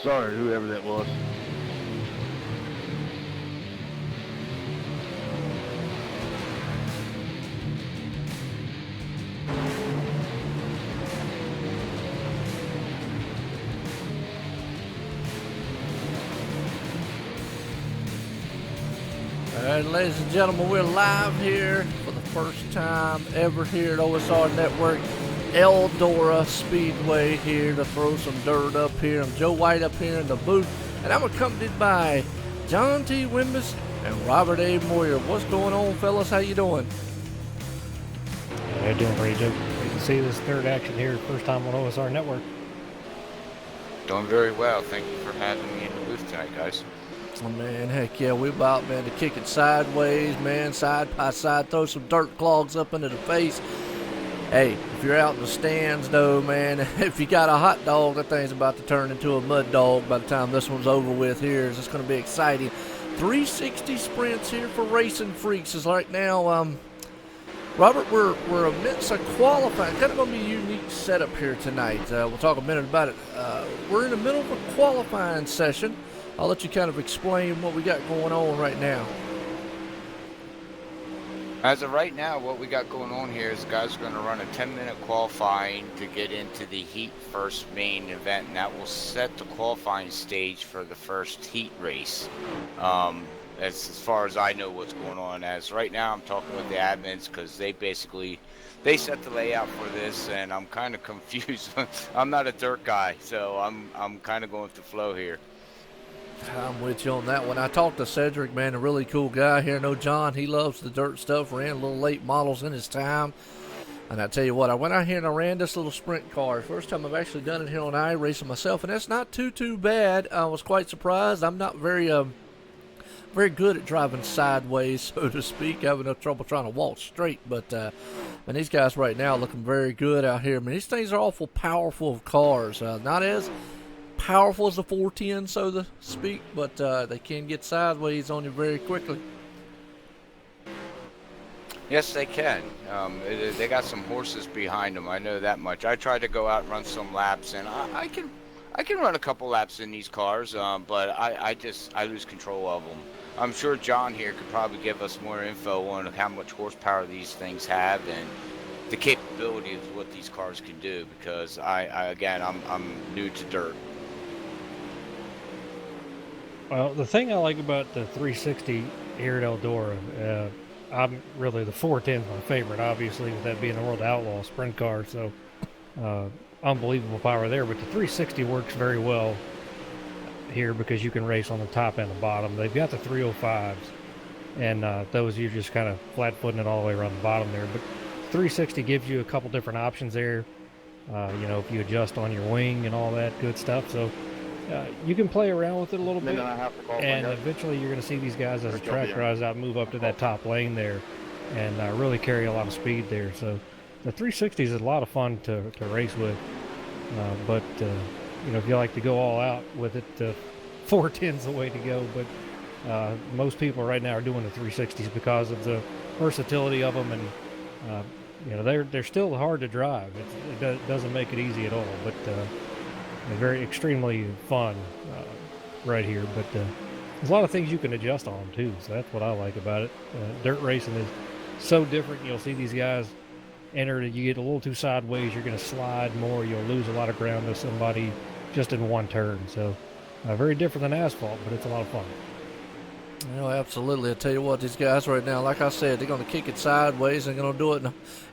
Sorry, whoever that was. Alright, ladies and gentlemen, we're live here for the first time ever here at OSR Network. Eldora Speedway here to throw some dirt up here. I'm Joe White up here in the booth, and I'm accompanied by John T. Wimbiss and Robert A. Moyer. What's going on, fellas? How you doing? Yeah, doing great, Joe. Great to see this third action here, first time on OSR Network. Doing very well. Thank you for having me in the booth tonight, guys. Oh, man, heck yeah, we're about, man, to kick it sideways, man, side by side, throw some dirt clogs up into the face. Hey, if you're out in the stands, though, man, if you got a hot dog, that thing's about to turn into a mud dog by the time this one's over with here. It's going to be exciting. 360 sprints here for RacinFreeks is right now. Robert, we're amidst a qualifying, kind of going to be a unique setup here tonight. We'll talk a minute about it. We're in the middle of a qualifying session. I'll let you kind of explain what we got going on right now. As of right now, what we got going on here is guys are going to run a 10-minute qualifying to get into the heat first main event, and that will set the qualifying stage for the first heat race. As far as I know what's going on. As right now, I'm talking with the admins because they set the layout for this, and I'm kind of confused. I'm not a dirt guy, so I'm kind of going with the flow here. I'm with you on that one. I talked to Cedric, man, a really cool guy here. I know John, he loves the dirt stuff, ran a little late models in his time. And I tell you what, I went out here and I ran this little sprint car. First time I've actually done it here on iRacing myself, and that's not too bad. I was quite surprised. I'm not very good at driving sideways, so to speak. I have enough trouble trying to walk straight, but and these guys right now looking very good out here. I mean, these things are awful powerful cars. Not as powerful as the 410, so to speak, but they can get sideways on you very quickly. Yes, they can. They got some horses behind them. I know that much. I tried to go out and run some laps, and I can run a couple laps in these cars, but I lose control of them. I'm sure John here could probably give us more info on how much horsepower these things have and the capability of what these cars can do, because I'm new to dirt. Well, the thing I like about the 360 here at Eldora, I'm really, the 410 is my favorite, obviously, with that being the World Outlaw sprint car, so unbelievable power there. But the 360 works very well here because you can race on the top and the bottom. They've got the 305s, and those you're just kind of flat-footing it all the way around the bottom there. But 360 gives you a couple different options there, if you adjust on your wing and all that good stuff. So you can play around with it a little bit, and eventually you're going to see these guys as the track drives out move up to that top lane there and really carry a lot of speed there. So the 360s is a lot of fun to race with, but if you like to go all out with it, 410's the way to go. But most people right now are doing the 360s because of the versatility of them, and they're still hard to drive. It doesn't make it easy at all, but very extremely fun right here. But there's a lot of things you can adjust on them too, so that's what I like about it. Dirt racing is so different. You'll see these guys enter, you get a little too sideways, you're going to slide more, you'll lose a lot of ground to somebody just in one turn. So very different than asphalt, but it's a lot of fun. Absolutely. I tell you what, these guys right now, like I said, they're going to kick it sideways and going to do it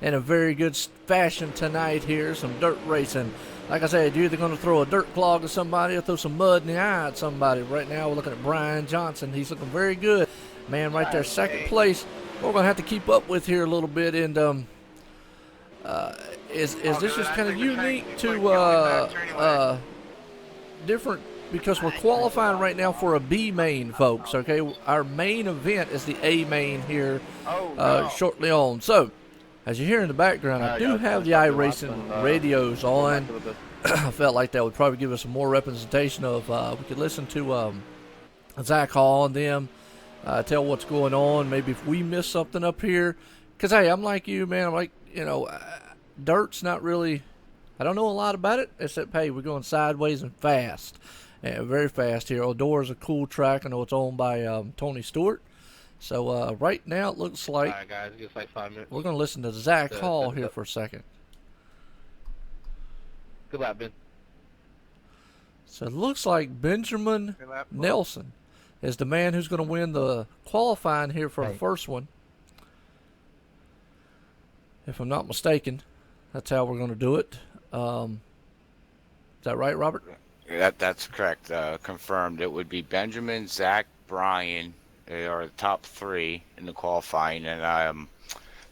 in a very good fashion tonight here. Some dirt racing. Like I said, you're either going to throw a dirt clog at somebody or throw some mud in the eye at somebody. Right now, we're looking at Brian Johnson. He's looking very good. Man, right there, second place. We're going to have to keep up with here a little bit. And is this just kind of unique to different, because we're qualifying right now for a B main, folks, okay? Our main event is the A main here shortly on. So, as you hear in the background, I do have the iRacing radios on. I felt like that would probably give us some more representation of, we could listen to Zach Hall and them, tell what's going on, maybe if we miss something up here. Because, hey, I'm like you, man. I'm like, dirt's not really, I don't know a lot about it, except, hey, we're going sideways and fast. and very fast here. Eldora is a cool track. I know it's owned by Tony Stewart. So right now it looks like, All right, guys, it gets like 5 minutes. we're going to listen to Zach To Hall set it here up. for a second. Good lap, Ben. So it looks like Benjamin Good lap. Nelson is the man who's going to win the qualifying here for the Right. first one. If I'm not mistaken, that's how we're going to do it. Is that right, Robert? That's correct. Confirmed. It would be Benjamin, Zach, Brian. They are the top 3 in the qualifying, and I'm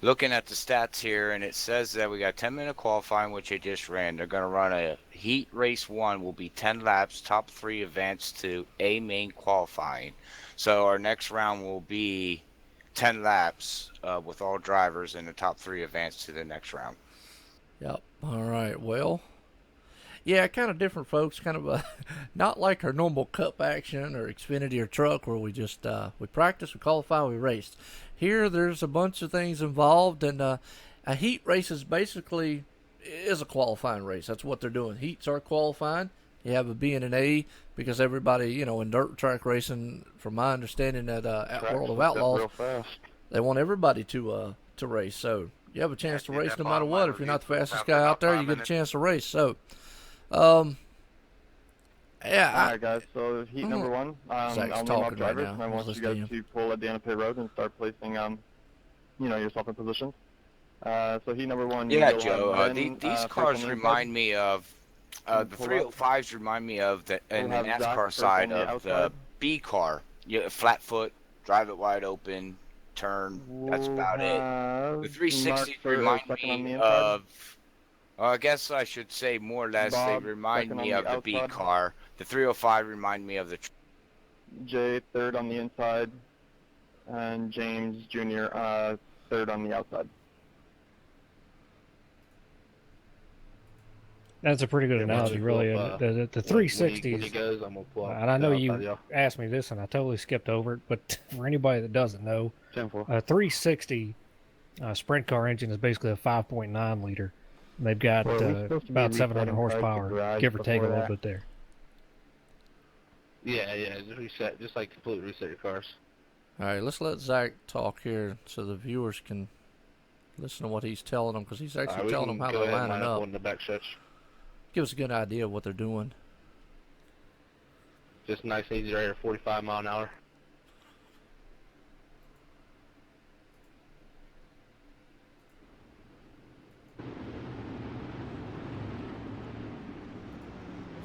looking at the stats here, and it says that we got 10-minute qualifying, which they just ran. They're going to run a heat race 1, will be 10 laps. Top 3 advance to A main qualifying. So our next round will be 10 laps with all drivers, and the top 3 advance to the next round. Yep. All right. Well, yeah, kind of different, folks. Kind of not like our normal cup action or Xfinity or truck where we just we practice, we qualify, we raced. Here, there's a bunch of things involved, and a heat race is basically is a qualifying race. That's what they're doing. Heats are qualifying. You have a B and an A because everybody, you know, in dirt track racing, from my understanding at World of Outlaws, they want everybody to race. So you have a chance to race no matter what. If you're not the fastest guy out there, you get a chance to race. So, yeah. Alright, guys, so heat number 1. Zach's I'll name off talking right drivers, now. and I Let's want you listen guys to him. to pull at the end of pit road and start placing, yourself in positions. So heat number 1. Yeah, you'll Joe. have Ben, These first cars on the remind me of the pull up. 305s. Remind me of the in the We'll have Zach NASCAR first side on the of the outside. B car. Yeah, flat foot, drive it wide open, turn. That's We'll about it. have The 360s Mark for remind second on the me inside. of. I guess I should say more or less. Bob, they remind second me on of the the B outside. car. The 305 remind me of the. Jay third on the inside, and James Jr. Third on the outside. That's a pretty good Yeah, why don't analogy, you really. pull And up, the When he 360s, goes, I'm gonna pull up. and I know Yeah, you outside, y'all. asked me this, and I totally skipped over it, but for anybody that doesn't know, 10-4. a 360 sprint car engine is basically a 5.9 liter. And they've got Well, we're supposed to be about 700 resetting cars to horsepower, garage give or take a before little that. bit there. Yeah, just reset, just like completely reset your cars. All right, let's let Zach talk here so the viewers can listen to what he's telling them, because he's actually telling them how go they're ahead and lining line up. on the back stretch. Give us a good idea of what they're doing. Just nice and easy right here, 45 mile an hour.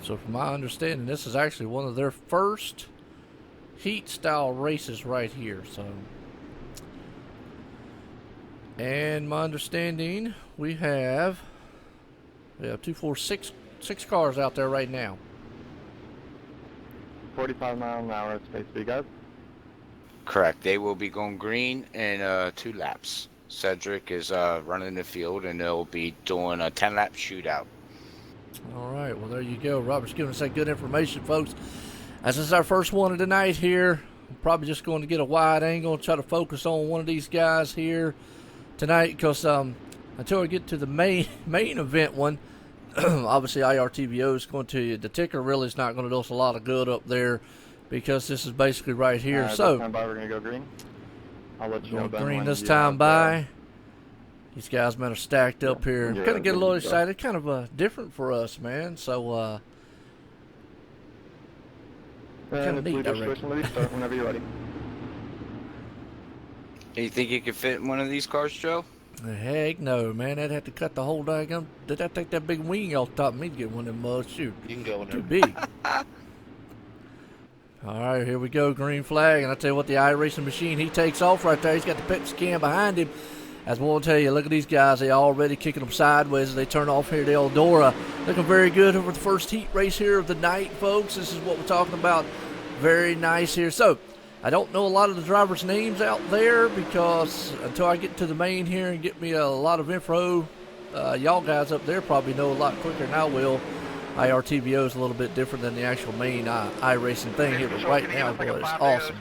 So from my understanding, this is actually one of their first heat style races right here. So, and my understanding, we have 2, 4, 6 cars out there right now. 45 mile an hour space for you guys. Correct. They will be going green in 2 laps. Cedric is running the field, and they'll be doing a 10-lap shootout. All right, well, there you go. Robert's giving us that good information, folks. As this is our first one of the night here, I'm probably just going to get a wide angle and try to focus on one of these guys here tonight, because until I get to the main event one, obviously IRTVO is going to, the ticker really is not going to do us a lot of good up there, because this is basically right here. This So, time by, we're going to go green. I'll let you know, going Ben, green when this you time have, by. These guys, man, are stacked up here. Yeah, Kind of get a little good to go. excited. Kind of different for us, man. So, And kinda it's neat, leader I reckon. switch, ready? Start whenever you're ready. You think you can fit in one of these cars, Joe? heck no, man. They'd have to cut the whole daggum. They'd have to take that big wing off the top of me to get one of them mugs. Shoot, You can go in too there. big. All right, here we go. Green flag. And I tell you what, the iRacing machine, he takes off right there. He's got the Pepsi can behind him. As we'll tell you, look at these guys. They already kicking them sideways as they turn off here to Eldora. Looking very good over the first heat race here of the night, folks. This is what we're talking about. Very nice here. So, I don't know a lot of the drivers' names out there, because until I get to the main here and get me a lot of info, y'all guys up there probably know a lot quicker than I will. IRTVO is a little bit different than the actual main iRacing thing here, but right now, boy, it's awesome.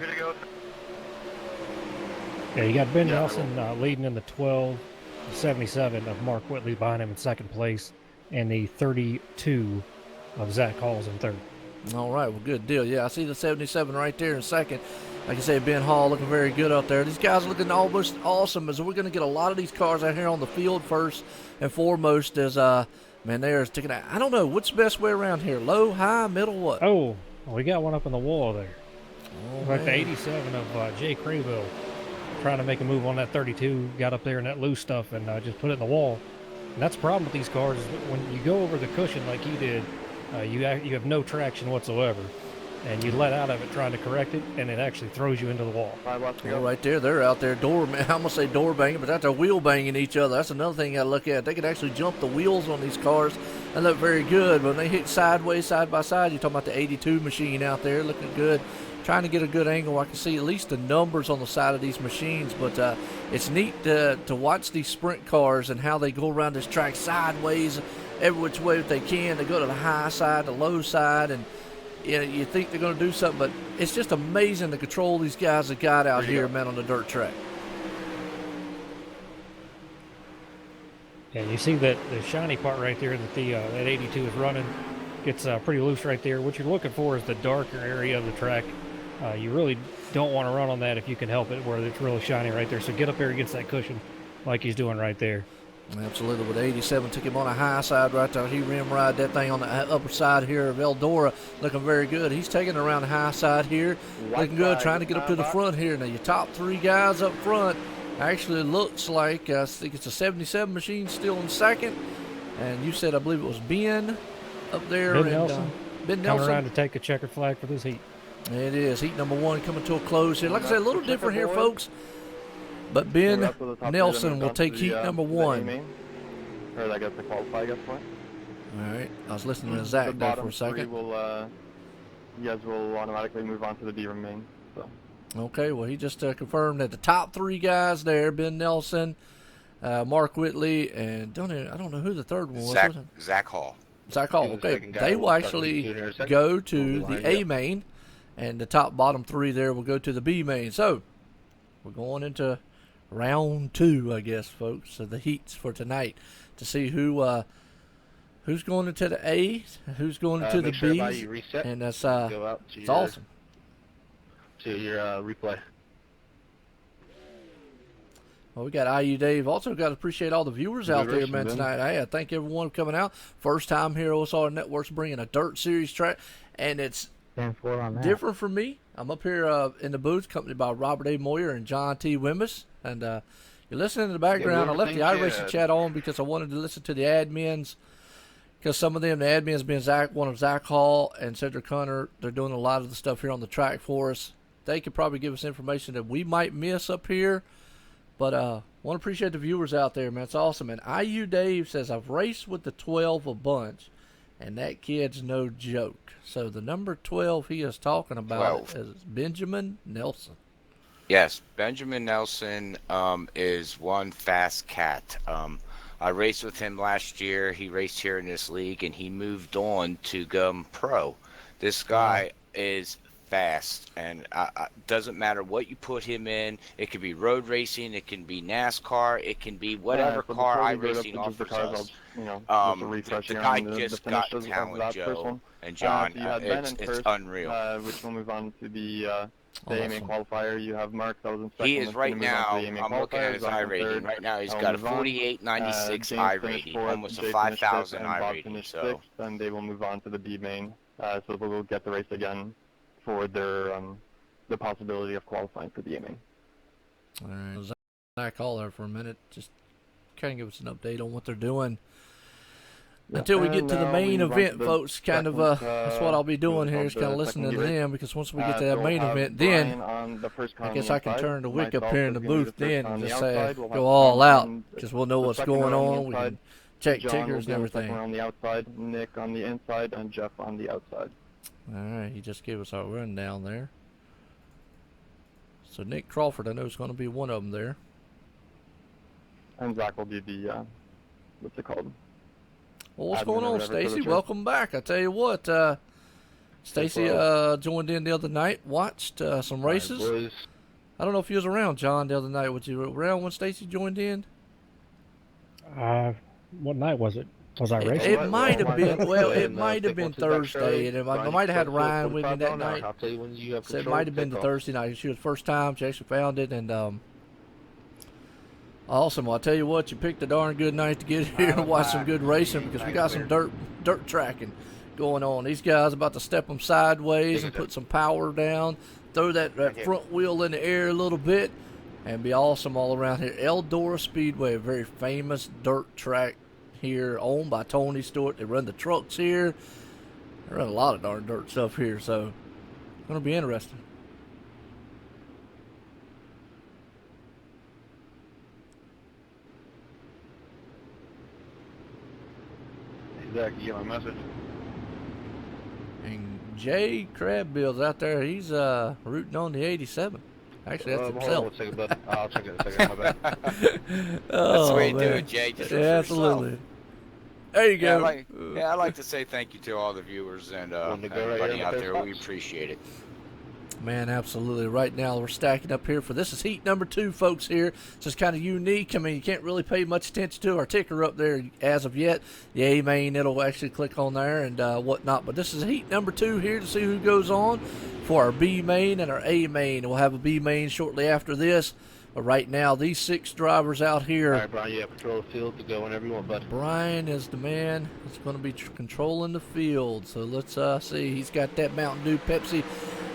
Yeah, you got Ben Nelson leading in the 12.77 of Mark Whitley behind him in second place, and the 32 of Zach Hall's in third. All right, well, good deal. Yeah, I see the 77 right there in second. Like I said, Ben Hall looking very good out there. These guys are looking almost awesome. As we're going to get a lot of these cars out here on the field first and foremost. As man, they are sticking out. I don't know what's the best way around here. Low, high, middle, what? Oh, we got one up on the wall there. Oh, Like the man. 87 of Jay Crayville, trying to make a move on that 32, got up there in that loose stuff and just put it in the wall. And that's the problem with these cars is when you go over the cushion like you did, you have no traction whatsoever, and you let out of it trying to correct it, and it actually throws you into the wall. 5 laps to Well, go. right there, they're out there I'm gonna say door banging, but that's a wheel banging each other. That's another thing you gotta look at. They can actually jump the wheels on these cars and look very good. When they hit sideways, side by side, you're talking about the 82 machine out there looking good. Trying to get a good angle. I can see at least the numbers on the side of these machines, but it's neat to watch these sprint cars and how they go around this track sideways, every which way that they can. They go to the high side, the low side, and you think they're going to do something, but it's just amazing the control these guys have got out here, man, on the dirt track. And you see that the shiny part right there that that 82 is running gets pretty loose right there. What you're looking for is the darker area of the track. You really don't want to run on that if you can help it, where it's really shiny right there. So get up there against that cushion like he's doing right there. Absolutely. With 87, took him on a high side right there. He rim ride that thing on the upper side here of Eldora, looking very good. He's taking around the high side here, looking good, trying to get up to the front here. Now, your top three guys up front actually looks like, I think it's a 77 machine still in second. And you said, I believe it was Ben up there. Ben and, Nelson. Ben Coming Nelson. around to take a checkered flag for this heat. It is. Heat number one coming to a close here. Like I said, a little different here, folks. But We're Ben up to the top Nelson three, will take the, heat number the one. A-main. Or I guess the qualify, I guess, for it. All right. I was listening to The Zach there bottom for a second. three will, you guys will automatically move on to the D main. So. Okay, well, he just confirmed that the top three guys there, Ben Nelson, Mark Whitley, and I don't know who the third one was. Zach Hall. Zach Hall. He was the Okay, second guy. they will We'll start actually with you in a second. go to We'll be the lined A up. main, and the top bottom three there will go to the B main. So we're going into round two, I guess, folks, of the heats for tonight to see who's going into the A, who's going into the Make sure everybody B, reset. and that's Go out to it's your, awesome. To your replay. Well, we got IU Dave. Also got to appreciate all the viewers out there, racing, man, Ben. tonight. Hey, I thank everyone for coming out. First time here, OSR Network's bringing a dirt series track, and it's different for me. I'm up here in the booth, accompanied by Robert A. Moyer and John T. Wimmis. And you're listening in the background. I left the iRacing chat on because I wanted to listen to the admins. Because some of them, the admins being one of Zach Hall and Cedric Hunter, they're doing a lot of the stuff here on the track for us. They could probably give us information that we might miss up here. But want to appreciate the viewers out there, man. It's awesome. And IU Dave says, I've raced with the 12 a bunch, and that kid's no joke. So the number 12 he is talking about 12. is Benjamin Nelson. Yes, Benjamin Nelson is one fast cat. I raced with him last year. He raced here in this league, and he moved on to go pro. This guy is fast, and doesn't matter what you put him in. It could be road racing, it can be NASCAR, it can be whatever so car before we go iRacing up to just the offers cars, us. just a refresh The here guy on the just got finishes of talent, that first Joe one. and John. So you had Ben in It's first, unreal. which will move on to the Awesome. A-main qualifier. You have Mark that was in second. He that's is gonna right move on now, to the A-main I'm looking at his qualifier. Zach in iRating. third. Right now, he's I'll got a move on. 48.96 James iRating, finished fourth, almost a Jay finished 5,000 fifth, and Bob iRating. finished So sixth, and they will move on to the B main. So we'll get the race again for their the possibility of qualifying for the A-main. All right. Zach Hall there for a minute. Just kind of give us an update on what they're doing. Until we get to the main event, folks, kind of that's what I'll be doing here is kind of listening to them, because once we get to that main event, then I guess I can turn the wick up here in the booth then and just say, go all out, because we'll know what's going on. We can check tickers and everything. On the outside, Nick on the inside, and Jeff on the outside. All right, he just gave us our rundown there. So Nick Crawford, I know, is going to be one of them there. And Zach will be the, what's it called? Well, what's Admin going or on, whatever for the Stacy? church. Welcome back. I tell you what, Stacy joined in the other night, watched some races. Boys, I don't know if you was around, John, the other night. Was you around when Stacy joined in? What night was it? Was I racing? It might have been. Well, it And, might have pick been one, two back Thursday, straight. and I Brian, might have had put Ryan with me 45 that mile an hour. night. I'll tell you when you have So it control. might have been the take off. Thursday night. She was first time. She actually found it, and awesome. Well, I'll tell you what, you picked a darn good night to get here and watch some good racing because we got some dirt tracking going on. These guys about to step them sideways and put some power down, throw that front wheel in the air a little bit, and be awesome all around here. Eldora Speedway, a very famous dirt track here, owned by Tony Stewart. They run the trucks here. They run a lot of darn dirt stuff here, so it's going to be interesting. Exactly, you get my message. And Jay Crabbill's out there. He's rooting on the 87. Actually, that's Hold on himself. 1 second, bud. I'll check it in a second. My bad. Oh, the way you do man. it, Jay. Just Yeah, for yourself. absolutely. There you go. I'd like to say thank you to all the viewers and Want to go right everybody in the out first there. box? We appreciate it. Man, absolutely. Right now, we're stacking up here for this is heat number 2, folks. Here, it's just kind of unique. I mean, you can't really pay much attention to our ticker up there as of yet. The A main, it'll actually click on there and whatnot. But this is heat number 2 here to see who goes on for our B main and our A main. We'll have a B main shortly after this. But right now, these 6 drivers out here. All right, Brian, you have control of the field to go whenever you want, bud. Brian is the man that's going to be controlling the field. So let's see. He's got that Mountain Dew Pepsi.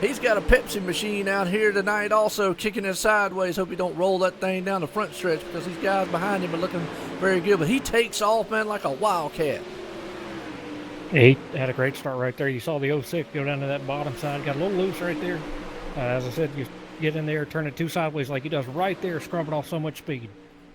He's got a Pepsi machine out here tonight also, kicking it sideways. Hope he don't roll that thing down the front stretch because these guys behind him are looking very good. But he takes off, man, like a wildcat. He had a great start right there. You saw the 06 go down to that bottom side. Got a little loose right there. As I said, you get in there, turn it 2 sideways like he does right there, scrubbing off so much speed.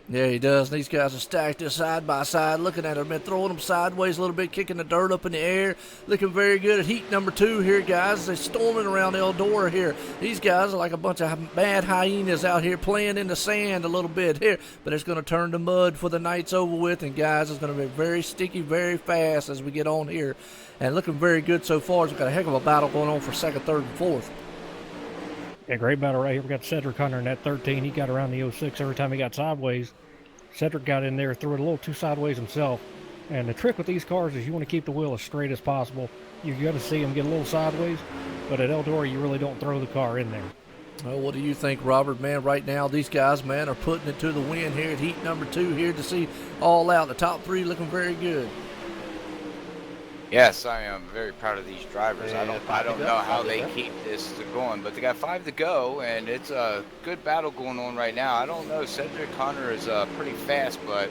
Yeah, he does. And these guys are stacked this side by side, looking at him and throwing them sideways a little bit, kicking the dirt up in the air. Looking very good at heat number 2 here, guys. They're storming around Eldora here. These guys are like a bunch of mad hyenas out here playing in the sand a little bit here. But it's going to turn to mud for the night's over with. And, guys, it's going to be very sticky, very fast as we get on here. And looking very good so far. We've got a heck of a battle going on for 2nd, 3rd, and 4th. Yeah, great battle right here. We got Cedric Hunter in that 13. He got around the 06 every time he got sideways. Cedric got in there, threw it a little too sideways himself. And the trick with these cars is you want to keep the wheel as straight as possible. You got to see them get a little sideways, but at Eldora, you really don't throw the car in there. Well, what do you think, Robert? Man, right now, these guys, man, are putting it to the win here at heat number 2 here to see all out. The top 3 looking very good. Yes, I am very proud of these drivers. Yeah, I don't know how they keep this going, but they got 5 to go, and it's a good battle going on right now. I don't know. Cedric Hunter is pretty fast, but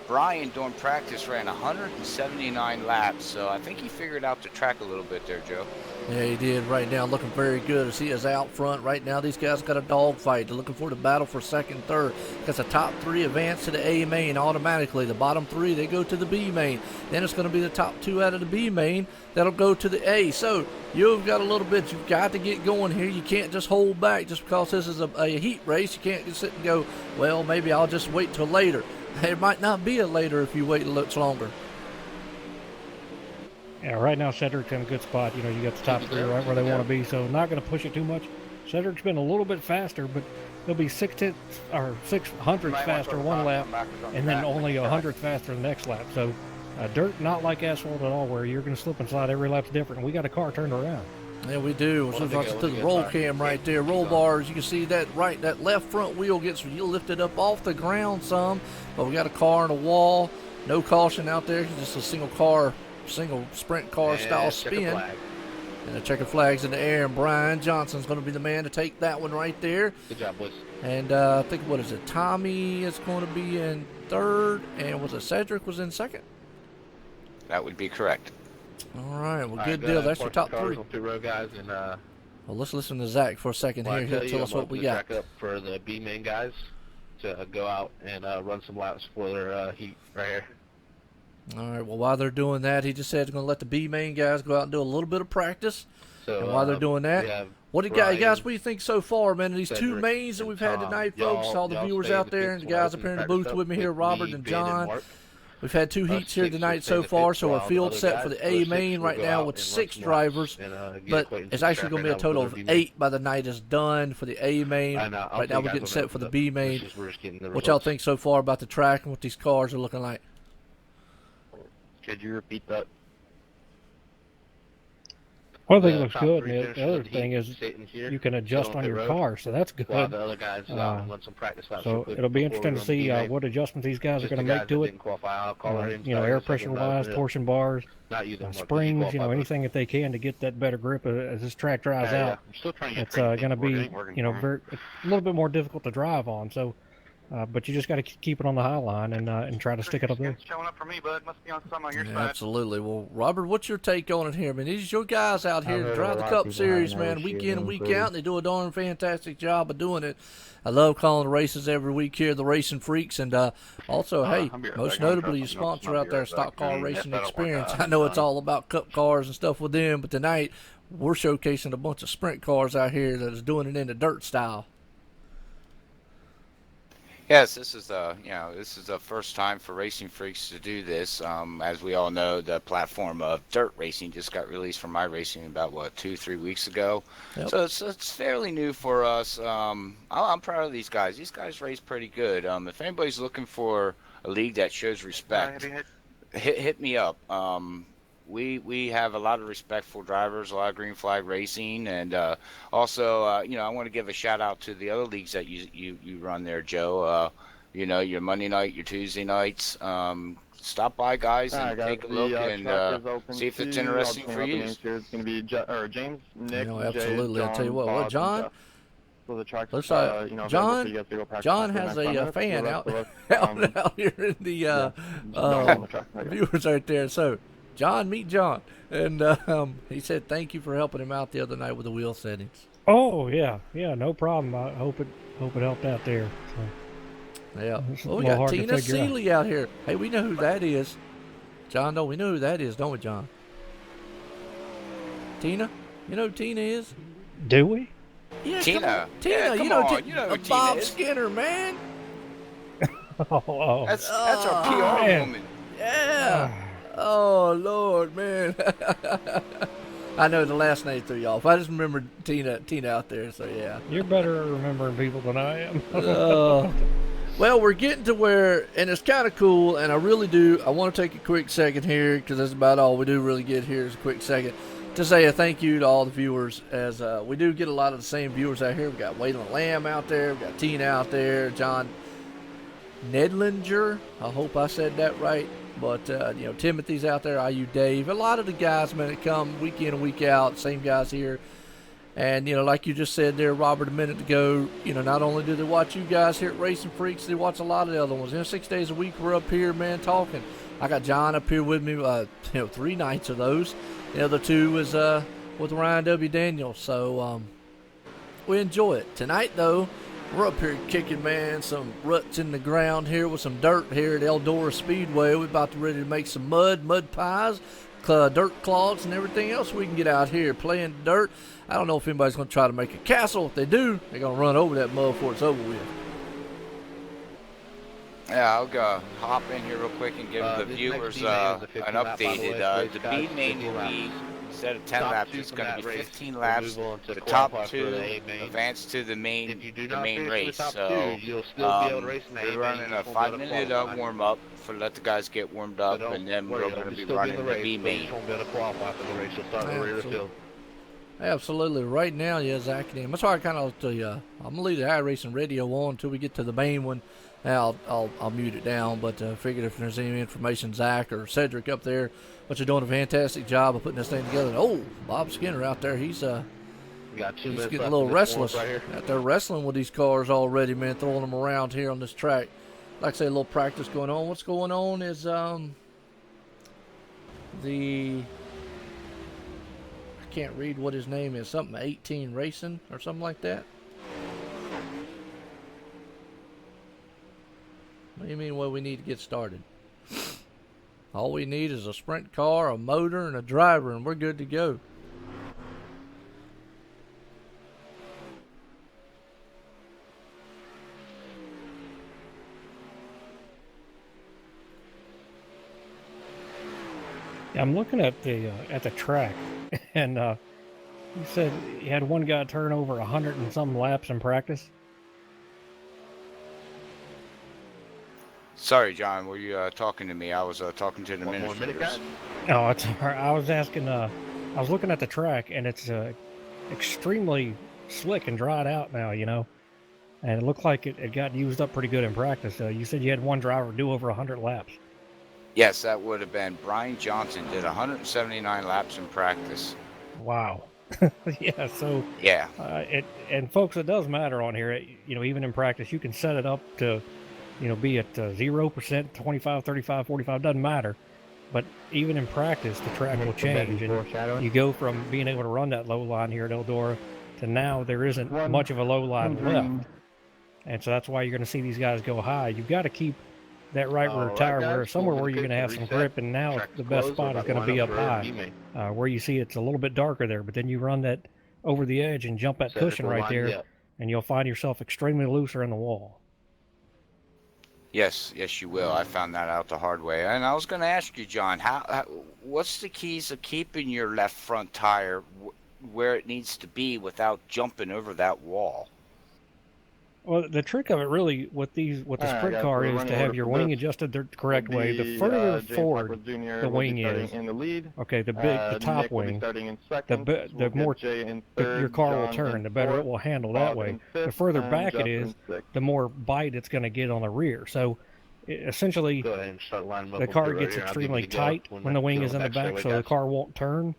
Brian during practice ran 179 laps, so I think he figured out the track a little bit there, Joe. Yeah, he did. Right now, looking very good as he is out front. Right now, these guys got a dogfight. They're looking for the battle for 2nd, 3rd. Because the top 3 advance to the A main automatically. The bottom 3, they go to the B main. Then it's going to be the top 2 out of the B main that'll go to the A. So you've got a little bit. You've got to get going here. You can't just hold back just because this is a heat race. You can't just sit and go, well, maybe I'll just wait till later. There might not be a later if you wait a little longer. Yeah, right now Cedric's in a good spot. You know, you got the top 3 right where they want to be, so not going to push it too much. Cedric's been a little bit faster, but he'll be 6/10 or 6/100 faster one lap, and then only 100th faster the next lap. So dirt not like asphalt at all, where you're going to slip and slide. Every lap's different. We got a car turned around. Yeah, we do. So to the roll cam right there, roll bars. You can see that that left front wheel gets lifted up off the ground some, but we got a car and a wall. No caution out there. Just a single sprint car style spin. And the checker flag's in the air, and Brian Johnson's going to be the man to take that one right there. Good job, boys. And I think, what is it, Tommy is going to be in 3rd, and was it Cedric was in 2nd? That would be correct. All right, well, All good right, deal. That's your top 3. On pit road, guys, and Well, let's listen to Zach for a second here. He'll tell us what we got. Track up for the B main guys to go out and run some laps for their heat right here. All right, well, while they're doing that, he just said he's going to let the B main guys go out and do a little bit of practice. So, and while they're doing that, what do you guys, what do you think so far, man? These Cedric, 2 mains that we've had tonight, y'all- folks, all the y'all viewers stay in out the there, pits and the while guys I up here in the practice booth up with me here, with Robert me, and Ben, and John. Mark. We've had 2 heats here Six will tonight stay so in the far, pits so our while field's other set guys, for the those A 6 main will right go now out with and run 6 some drivers. laps and, get But acquainted it's with the actually track going to be right a now total with of the B main. 8 by the night is done for the A main. And, I'll Right tell now you we're guys getting when set for the B main. we're just getting the What y'all results. think so far about the track and what these cars are looking like? Could you repeat that? One thing The looks top good, three and the finishers other of the thing heat is sitting here, you can adjust sitting on pit your road, car, so that's while good. the other guys go out and run some practice laps. real So quick it'll be before we interesting to run the see D-main. what adjustments these guys are Just going the to make guys to that it. didn't qualify. I'll call our You know, air pressure wise, torsion bars, not you them springs, you know, anything that they can to get that better grip as this track dries Yeah, out. I'm still trying to get It's going to working. It be, ain't working you know, for me. very a little bit more difficult to drive on. So, but you just got to keep it on the high line and try to stick it up there. Showing up for me, bud. Must be on some on your Yeah, side. absolutely. Well, Robert, what's your take on it here? I mean, these are your guys out here I've to heard drive a the lot of Cup people Series, having no man, week issues in and with week improved. out. They do a darn fantastic job of doing it. I love calling the races every week here, the Racing Freaks, and also, hey, I'll be right most back. I'm notably, you dropping off. sponsor I'll out be there, right Stock back. Car If Racing that'll work Experience. out, I know it's done. all about Cup cars and stuff with them, but tonight we're showcasing a bunch of sprint cars out here that is doing it in the dirt style. Yes, this is this is the first time for Racing Freaks to do this. As we all know, the platform of dirt racing just got released from iRacing about 2-3 weeks ago. Yep. So it's fairly new for us. I'm proud of these guys. These guys race pretty good. If anybody's looking for a league that shows respect, hit me up. We have a lot of respectful drivers, a lot of green flag racing, and also I want to give a shout out to the other leagues that you run there, Joe. Your Monday night, your Tuesday nights. Stop by, guys, and take a look and see if it's interesting for you. It's going to be James, Nick, Absolutely. Jay, I'll tell you John, what, Bob, John. and Jeff. So the track's Looks like available John. for you guys to go practice John on for the has next 5 a minutes. fan The out, rest of us, out here in the just on the track. Okay. viewers right there. So, John, meet John, and he said thank you for helping him out the other night with the wheel settings. Oh yeah, no problem. I hope it helped out there. So. Yeah. It's a Well, we little got hard to Tina figure out. Seeley out here. Hey, we know who that is. John, we know who that is, don't we, John? Tina? You know who Tina is? Do we? Yeah, Tina. come on. Tina, Yeah, you come know, on. You know who Tina Bob is. Skinner, man. Oh. That's our PR man. woman. Yeah. Oh, Lord, man. I know the last name threw you off. I just remember Tina out there, so yeah. You're better at remembering people than I am. Well, we're getting to where, and it's kind of cool, and I want to take a quick second here, because that's about all we do really get here is a quick second, to say a thank you to all the viewers, as we do get a lot of the same viewers out here. We've got Waylon Lamb out there, we've got Tina out there, John Nedlinger, I hope I said that right, but, Timothy's out there, IU Dave, a lot of the guys, man, that come week in and week out, same guys here. And, like you just said there, Robert, a minute ago, not only do they watch you guys here at Racing Freaks, they watch a lot of the other ones. 6 days a week we're up here, man, talking. I got John up here with me, 3 nights of those. The other 2 was with Ryan W. Daniels. So we enjoy it. Tonight, though, we're up here kicking, man, some ruts in the ground here with some dirt here at Eldora Speedway. We're about to ready to make some mud pies, dirt clogs, and everything else we can get out here playing dirt. I don't know if anybody's going to try to make a castle. If they do, they're going to run over that mud before it's over with. Yeah, I'll go hop in here real quick and give the viewers an updated. The B main will be, instead of 10 laps, it's going to be 15 laps. The top 2 advance to the main race. So we're running a 5-minute warm up to let the guys get warmed up, and then we're going to be running the B main. Absolutely. Right now, yeah, Zach and him. That's why I kind of tell you, I'm gonna leave the iRacing radio on until we get to the main one. Now I'll mute it down, but figured if there's any information, Zach or Cedric up there, but you're doing a fantastic job of putting this thing together. Oh, Bob Skinner out there, he's getting a little restless out there wrestling with these cars already, man, throwing them around here on this track. Like I say, a little practice going on. What's going on is I can't read what his name is. Something 18 Racing or something like that. What do you mean what we need to get started? All we need is a sprint car, a motor, and a driver, and we're good to go. I'm looking at the track, and you said you had one guy turn over 100 and some laps in practice. Sorry, John. Were you talking to me? I was talking to the One more minute, ministers. guys. No, it's all right. I was asking. I was looking at the track, and it's extremely slick and dried out now. And it looked like it got used up pretty good in practice. You said you had one driver do over 100 laps. Yes, that would have been Brian Johnson. Did 179 laps in practice. Wow. Yeah. So Yeah. and folks, it does matter on here. Even in practice, you can set it up to, be at 0%, 25, 35, 45. Doesn't matter. But even in practice, the track will change, and you go from being able to run that low line here at Eldora to now there isn't much of a low line left. And so that's why you're going to see these guys go high. You've got to keep that right rear tire somewhere where you're going to have some grip. And now the best spot is going to be up high, where you see it's a little bit darker there. But then you run that over the edge and jump that cushion right there, and you'll find yourself extremely looser in the wall. Yes, you will. I found that out the hard way. And I was going to ask you, John, what's the keys of keeping your left front tire where it needs to be without jumping over that wall? Well, the trick of it really with the sprint car is to have your wing adjusted the correct way. The further forward the wing is, okay, the top wing, the more your car will turn, the better it will handle that way. The further back it is, the more bite it's going to get on the rear. So essentially, the car gets extremely tight when the wing is in the back, so the car won't turn,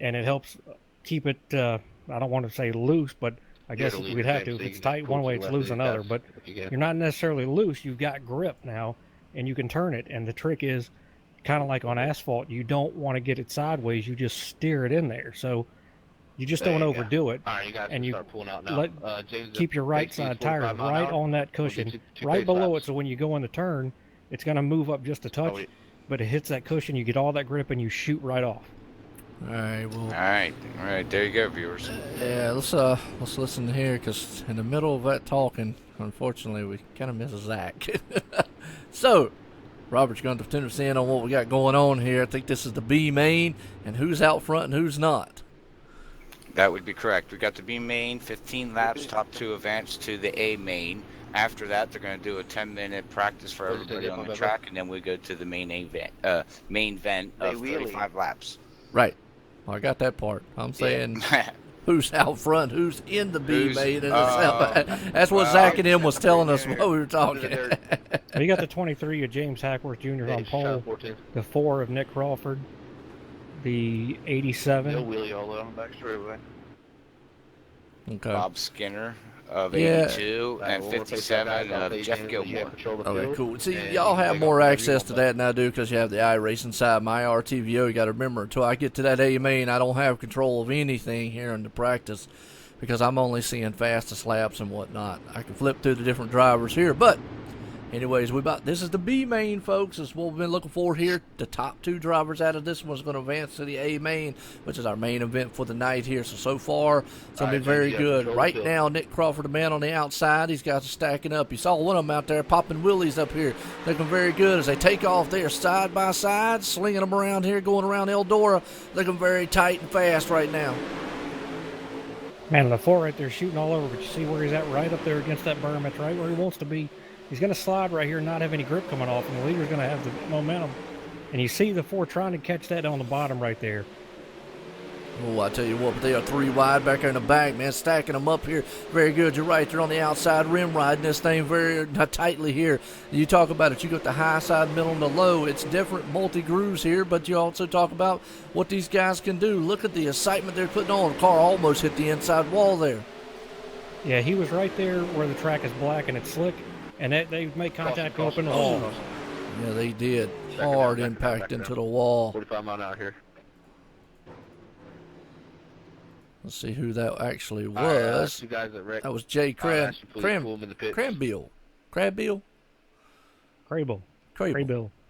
and it helps keep it, I don't want to say loose, but I guess we'd have to. If it's tight one way, it's loose another. But you're not necessarily loose. You've got grip now, and you can turn it. And the trick is, kind of like on asphalt, you don't want to get it sideways. You just steer it in there. So you just don't overdo it. And you keep your right side tire right on that cushion, right below it. So when you go in the turn, it's going to move up just a touch, but it hits that cushion. You get all that grip, and you shoot right off. All right, well. All right. There you go, viewers. Yeah, let's listen here, because in the middle of that talking, unfortunately, we kind of miss Zach. So, Robert's going to tune us in on what we got going on here. I think this is the B main, and who's out front and who's not. That would be correct. We got the B main, 15 laps, top two advance to the A main. After that, they're going to do a 10-minute practice for everybody on the track, and then we go to the main event of 35 laps. Right. Well, I got that part. I'm saying who's out front, who's in the B main. That's what Zach and him was telling us while we were talking. You got the 23 of James Hackworth Jr. on pole, the 4 of Nick Crawford, the 87. No wheelie all on back straightaway. Okay. Bob Skinner of 82 and 57 of Jeff Gilmore. Okay, cool. See, y'all have more access to that than I do because you have the iRacing side. My RTVO, you got to remember, until I get to that A main, I don't have control of anything here in the practice because I'm only seeing fastest laps and whatnot. I can flip through the different drivers here, but anyways, this is the B main, folks. This is what we've been looking for here. The top 2 drivers out of this one's going to advance to the A main, which is our main event for the night here. So far, it's going to be very good. Right now, Nick Crawford, the man on the outside, these guys are stacking up. You saw one of them out there popping wheelies up here. Looking very good as they take off. They are side by side, slinging them around here, going around Eldora. Looking very tight and fast right now. Man, the 4 right there shooting all over, but you see where he's at right up there against that berm. That's right where he wants to be. He's going to slide right here and not have any grip coming off, and the leader's going to have the momentum. And you see the 4 trying to catch that on the bottom right there. Oh, I tell you what, but they are 3 wide back there in the back, man, stacking them up here. Very good. You're right. They're on the outside rim riding this thing very tightly here. You talk about it. You got the high side, middle, and the low. It's different multi-grooves here, but you also talk about what these guys can do. Look at the excitement they're putting on. The car almost hit the inside wall there. Yeah, he was right there where the track is black and it's slick. And they made contact go up in the wall. Yeah, they did. Hard impact into the wall. 45 mile an hour here. Let's see who that actually was. That was Jay Crabbill. Crabbill.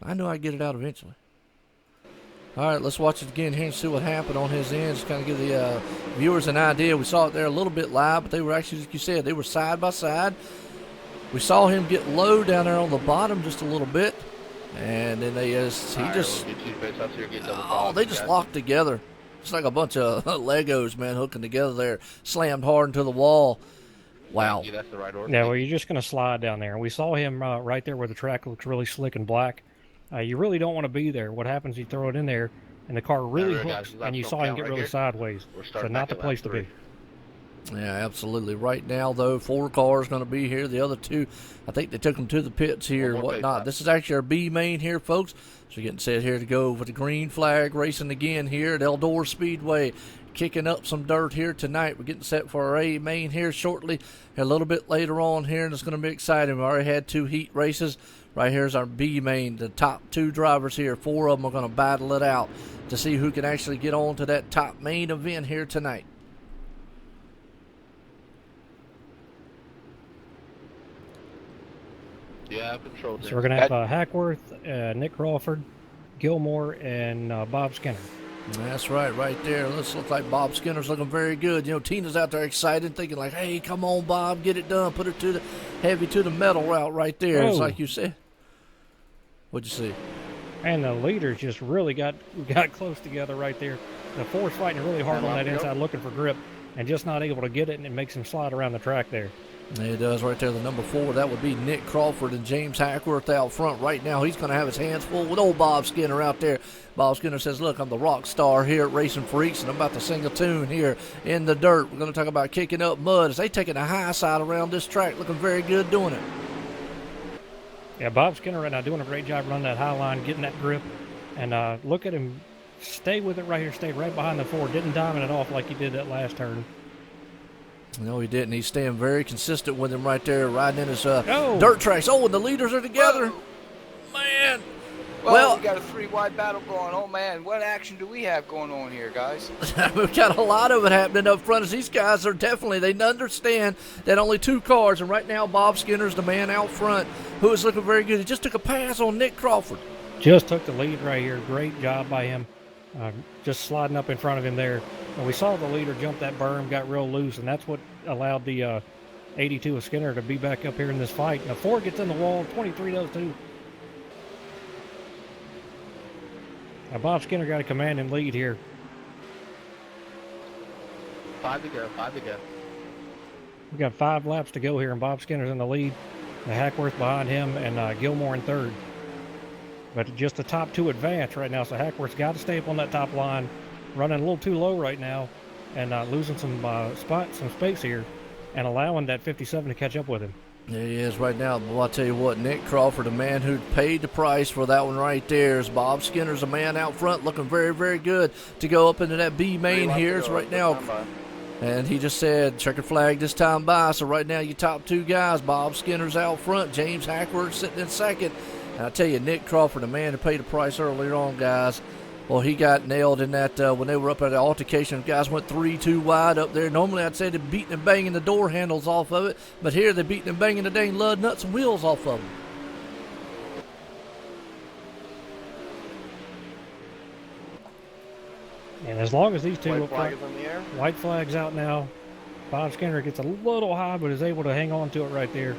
I knew I'd get it out eventually. All right, let's watch it again here and see what happened on his end. Just kind of give the viewers an idea. We saw it there a little bit live, but they were actually, like you said, they were side by side. We saw him get low down there on the bottom just a little bit, and then they just locked together. It's like a bunch of Legos, man, hooking together there, slammed hard into the wall. Wow. Yeah, that's the right order. Yeah, well, you're just going to slide down there. And we saw him right there where the track looks really slick and black. You really don't want to be there. What happens, you throw it in there, and the car really Alright, hooks, guys, and you laps saw don't him count get right really here. sideways. We're So starting not back the at place lap to 3. be. Yeah, absolutely. Right now, though, 4 cars going to be here. The other 2, I think they took them to the pits here and One more whatnot. pace This is actually our B main here, folks. So you're getting set here to go with the green flag racing again here at Eldor Speedway. Kicking up some dirt here tonight. We're getting set for our A main here shortly. A little bit later on here, and it's going to be exciting. We already had 2 heat races. Right here's our B main. The top 2 drivers here, 4 of them are going to battle it out to see who can actually get on to that top main event here tonight. Yeah, control. So we're going to have Hackworth, Nick Crawford, Gilmore, and Bob Skinner. That's right there. Looks like Bob Skinner's looking very good. You know, Tina's out there excited, thinking like, hey, come on, Bob, get it done. Put it to the heavy to the metal route right there. It's like you said. What'd you see? And the leaders just really got close together right there. The four's fighting really hard on that inside, looking for grip, and just not able to get it, and it makes him slide around the track there. He does right there, the number 4. That would be Nick Crawford and James Hackworth out front right now. He's going to have his hands full with old Bob Skinner out there. Bob Skinner says, look, I'm the rock star here at Racing Freaks, and I'm about to sing a tune here in the dirt. We're going to talk about kicking up mud as they taking a high side around this track, looking very good doing it. Yeah, Bob Skinner right now doing a great job running that high line, getting that grip, and look at him stay with it right here, stay right behind the 4, didn't diamond it off like he did that last turn. No, he didn't. He's staying very consistent with him right there, riding in his dirt tracks. Oh, and the leaders are together. Whoa. Man. Well, we got a 3-wide battle going. Oh, man, what action do we have going on here, guys? We've got a lot of it happening up front as these guys are definitely, they understand that only 2 cars, and right now Bob Skinner's the man out front who is looking very good. He just took a pass on Nick Crawford. Just took the lead right here. Great job by him. Just sliding up in front of him there. And we saw the leader jump that berm, got real loose, and that's what allowed the 82 of Skinner to be back up here in this fight. Now 4 gets in the wall, 23 does too. Now Bob Skinner got a commanding lead here. 5 to go. 5 to go. We got 5 laps to go here, and Bob Skinner's in the lead. The Hackworth behind him, and Gilmore in 3rd. But just the top 2 advance right now, so Hackworth's got to stay up on that top line. Running a little too low right now, and losing some space here, and allowing that 57 to catch up with him. Yeah, he is right now. Well, I'll tell you what, Nick Crawford, a man who paid the price for that one right there, is Bob Skinner's a man out front looking very, very good to go up into that B main here. It's right now. And he just said, checkered flag this time by. So right now, your top 2 guys, Bob Skinner's out front, James Hackworth sitting in 2nd. And I tell you, Nick Crawford, a man who paid the price earlier on, guys. Well, he got nailed in that when they were up at the altercation. Guys went 3-2 wide up there. Normally, I'd say they're beating and banging the door handles off of it. But here, they're beating and banging the dang lug nuts and wheels off of them. And as long as these 2 White up flag front, is in the air. white flag's out now. Bob Skinner gets a little high, but is able to hang on to it right there.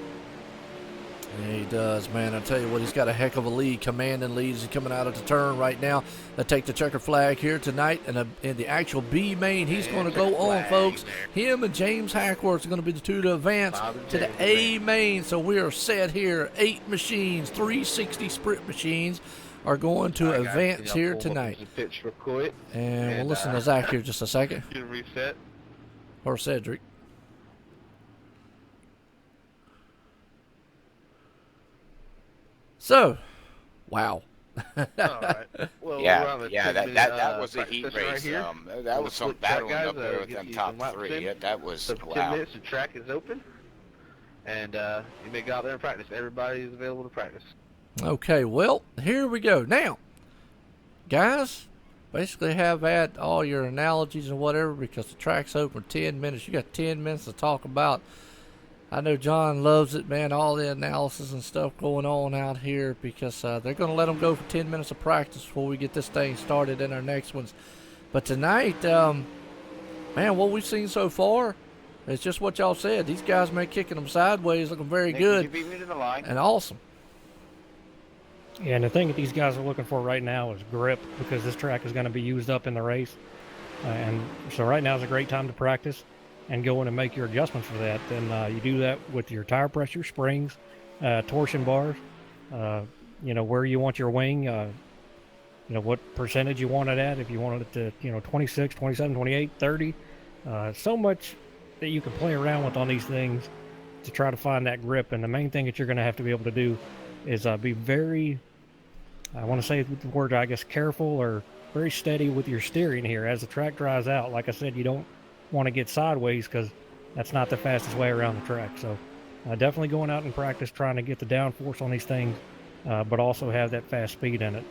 Yeah, he does, man. I tell you what, he's got a heck of a lead, commanding lead as he's coming out of the turn right now. They take the checker flag here tonight, and in the actual B main, he's going to go on, folks. Him and James Hackworth are going to be the 2 to advance to the A main. So we are set here. 8 machines, 360 sprint machines are going to advance here tonight. And we'll listen to Zach here just a second. Get reset. Or Cedric. So, wow. All right. Well, that was a heat race. Right that was some battling guys, up there with them top 3. That was, so for 10 wow. minutes, the track is open, and you may go out there and practice. Everybody is available to practice. Okay, well, here we go. Now, guys, basically have at all your analogies and whatever because the track's open for 10 minutes. You got 10 minutes to talk about. I know John loves it, man, all the analysis and stuff going on out here because they're going to let them go for 10 minutes of practice before we get this thing started in our next ones. But tonight, man, what we've seen so far, it's just what y'all said. These guys, man, kicking them sideways, looking very good You beat me to the line. and awesome. Yeah, and the thing that these guys are looking for right now is grip because this track is going to be used up in the race. And so right now is a great time to practice. and go in and make your adjustments for that, then you do that with your tire pressure, springs, torsion bars, where you want your wing, what percentage you want it at, if you want it to, 26, 27, 28, 30. So much that you can play around with on these things to try to find that grip. And the main thing that you're going to have to be able to do is be very, I want to say the word, I guess, careful or very steady with your steering here. As the track dries out, like I said, you don't want to get sideways because that's not the fastest way around the track. So definitely going out and practice trying to get the downforce on these things, but also have that fast speed in it.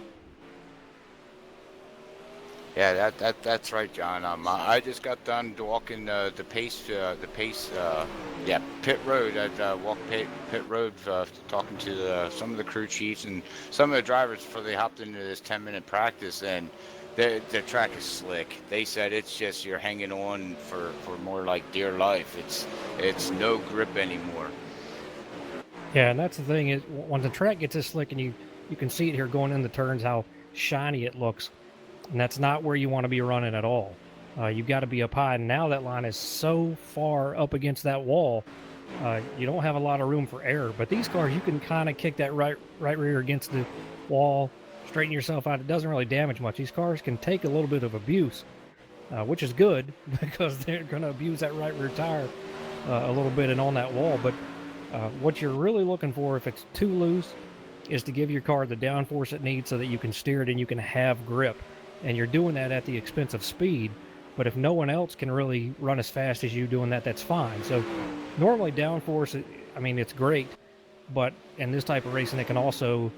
Yeah, that's right, John. I just got done walking the pace pit road. I walked pit road talking to some of the crew chiefs and some of the drivers before they hopped into this 10-minute practice, and the track is slick. They said it's just you're hanging on for more like dear life. It's no grip anymore. Yeah, and that's the thing is when the track gets this slick, and you can see it here going in the turns how shiny it looks. And that's not where you want to be running at all. You've got to be up high. And now that line is so far up against that wall, you don't have a lot of room for error. But these cars, you can kind of kick that right rear against the wall, straighten yourself out. It doesn't really damage much. These cars can take a little bit of abuse, which is good because they're going to abuse that right rear tire a little bit and on that wall. But what you're really looking for, if it's too loose, is to give your car the downforce it needs so that you can steer it and you can have grip. And you're doing that at the expense of speed. But if no one else can really run as fast as you doing that, that's fine. So normally downforce, it's great. But in this type of racing, it can also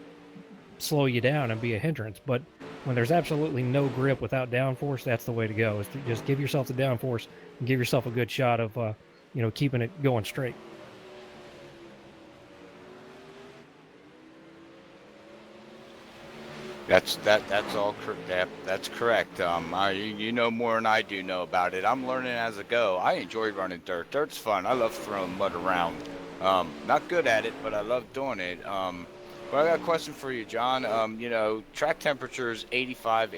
slow you down and be a hindrance. But when there's absolutely no grip without downforce, that's the way to go, is to just give yourself the downforce and give yourself a good shot of, keeping it going straight. That's correct. You know more than I do know about it. I'm learning as I go. I enjoy running dirt. Dirt's fun. I love throwing mud around. Not good at it, but I love doing it. But I got a question for you, John. Track temperature is 85,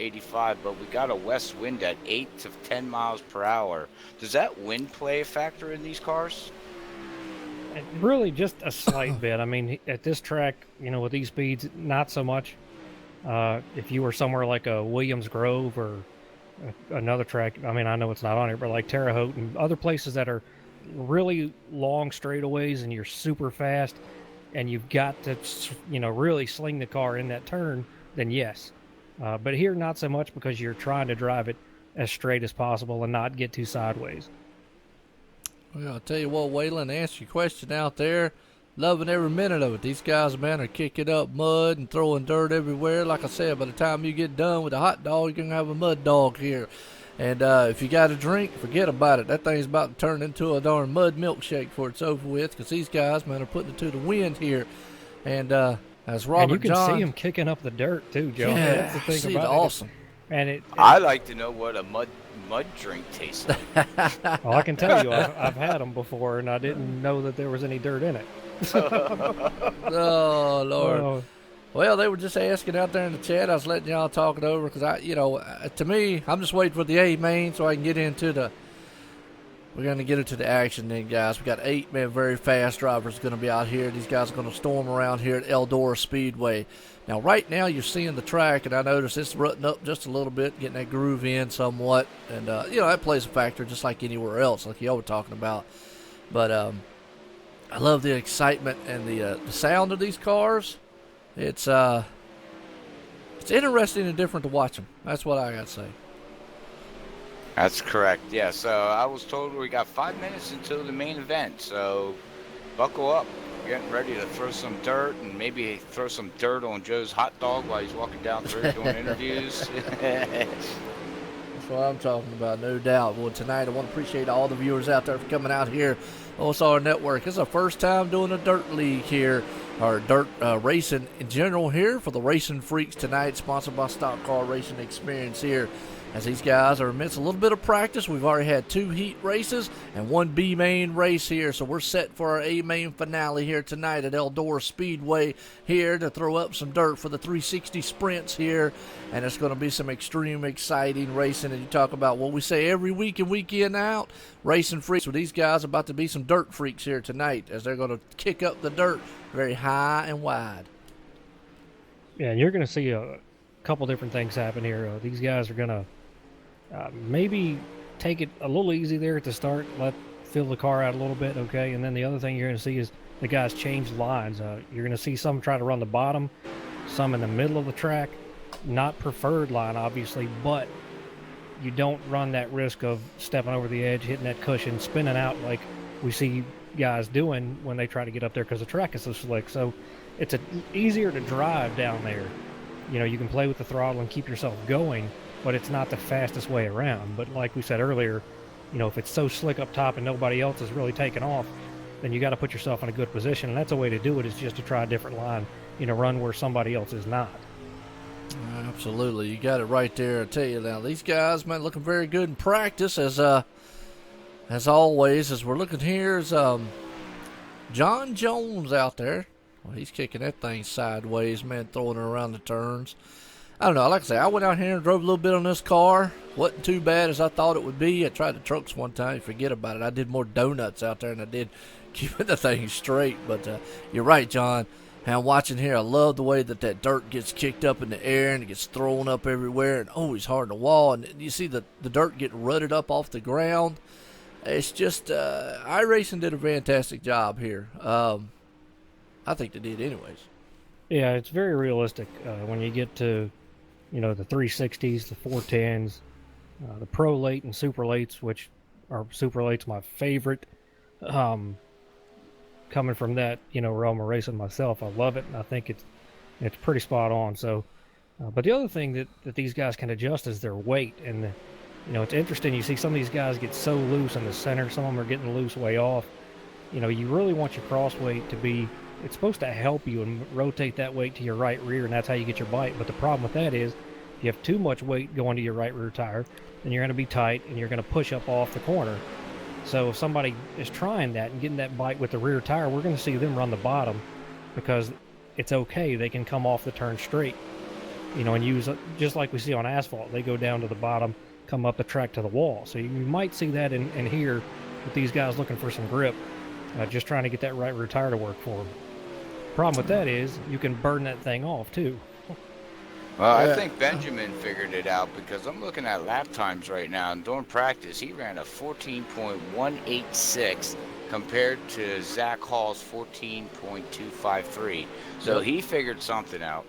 but we got a west wind at 8 to 10 miles per hour. Does that wind play a factor in these cars? Really, just a slight bit. At this track, with these speeds, not so much. If you were somewhere like a Williams Grove or another track, I know it's not on here, but like Terre Haute and other places that are really long straightaways and you're super fast and you've got to, really sling the car in that turn, then yes. But here, not so much because you're trying to drive it as straight as possible and not get too sideways. Well, I'll tell you what, Waylon, to answer your question out there, loving every minute of it. These guys, man, are kicking up mud and throwing dirt everywhere. Like I said, by the time you get done with the hot dog, you're going to have a mud dog here. And if you got a drink, forget about it. That thing's about to turn into a darn mud milkshake before it's over with, because these guys, man, are putting it to the wind here. And as Robert and you can John, see them kicking up the dirt, too, Joe. Yeah, that's the thing about awesome. I like to know what a mud drink tastes like. Well, I can tell you, I've had them before, and I didn't know that there was any dirt in it. Oh, Lord. Well, they were just asking out there in the chat. I was letting y'all talk it over because, to me, I'm just waiting for the A main so I can get into we're going to get into the action then, guys. We got 8 very fast drivers going to be out here. These guys are going to storm around here at Eldora Speedway. Now, right now, you're seeing the track, and I notice it's rutting up just a little bit, getting that groove in somewhat. And, that plays a factor just like anywhere else, like y'all were talking about. But I love the excitement and the sound of these cars. It's interesting and different to watch them. That's what I got to say. That's correct. Yeah, so I was told we got 5 minutes until the main event, so buckle up. We're getting ready to throw some dirt and maybe throw some dirt on Joe's hot dog while he's walking down through doing interviews. That's what I'm talking about, no doubt. Well, tonight I want to appreciate all the viewers out there for coming out here on our network. It's our first time doing a dirt league here, or dirt racing in general here for the Racing Freaks tonight, sponsored by Stock Car Racing Experience here as these guys are amidst a little bit of practice. We've already had 2 heat races and 1 B main race here, so we're set for our A main finale here tonight at Eldora Speedway here to throw up some dirt for the 360 sprints here, and it's going to be some extreme exciting racing. And you talk about what we say every week and week in out, racing freaks. With these guys about to be some dirt freaks here tonight as they're going to kick up the dirt very high and wide. Yeah, and you're going to see a couple different things happen here. These guys are going to maybe take it a little easy there at the start, fill the car out a little bit, okay? And then the other thing you're going to see is the guys change lines. You're going to see some try to run the bottom, some in the middle of the track. Not preferred line, obviously, but you don't run that risk of stepping over the edge, hitting that cushion, spinning out like we see guys doing when they try to get up there because the track is so slick. So it's easier to drive down there. You know, you can play with the throttle and keep yourself going, but it's not the fastest way around. But like we said earlier, you know, if it's so slick up top and nobody else is really taking off, then you got to put yourself in a good position. And that's a way to do it, is just to try a different line, you know, run where somebody else is not. Absolutely. You got it right there. I tell you now, these guys, man, looking very good in practice as always. As we're looking here is John Jones out there. Well, he's kicking that thing sideways, man, throwing it around the turns. I don't know. Like I say, I went out here and drove a little bit on this car. Wasn't too bad as I thought it would be. I tried the trucks one time. Forget about it. I did more donuts out there than I did keeping the thing straight. But you're right, John. And I'm watching here. I love the way that dirt gets kicked up in the air and it gets thrown up everywhere and always hard to wall. And you see the dirt get rutted up off the ground. It's just iRacing did a fantastic job here. I think they did anyways. Yeah, it's very realistic when you get to, you know, the 360s, the 410s, the Pro Late and Super Lates, which are Super Late's my favorite. Coming from that, you know, realm of racing myself, I love it, and I think it's pretty spot on. So, but the other thing that these guys can adjust is their weight, and you know, it's interesting. You see some of these guys get so loose in the center, some of them are getting loose way off. You know, you really want your cross weight to be. It's supposed to help you and rotate that weight to your right rear, and that's how you get your bite. But the problem with that is, if you have too much weight going to your right rear tire, then you're going to be tight and you're going to push up off the corner. So if somebody is trying that and getting that bite with the rear tire, we're going to see them run the bottom because it's okay. They can come off the turn straight, you know, and use, just like we see on asphalt, they go down to the bottom, come up the track to the wall. So you might see that in here with these guys looking for some grip, just trying to get that right rear tire to work for them. Problem with that is you can burn that thing off too. Well, I think Benjamin figured it out because I'm looking at lap times right now, and during practice he ran a 14.186 compared to Zach Hall's 14.253. So he figured something out.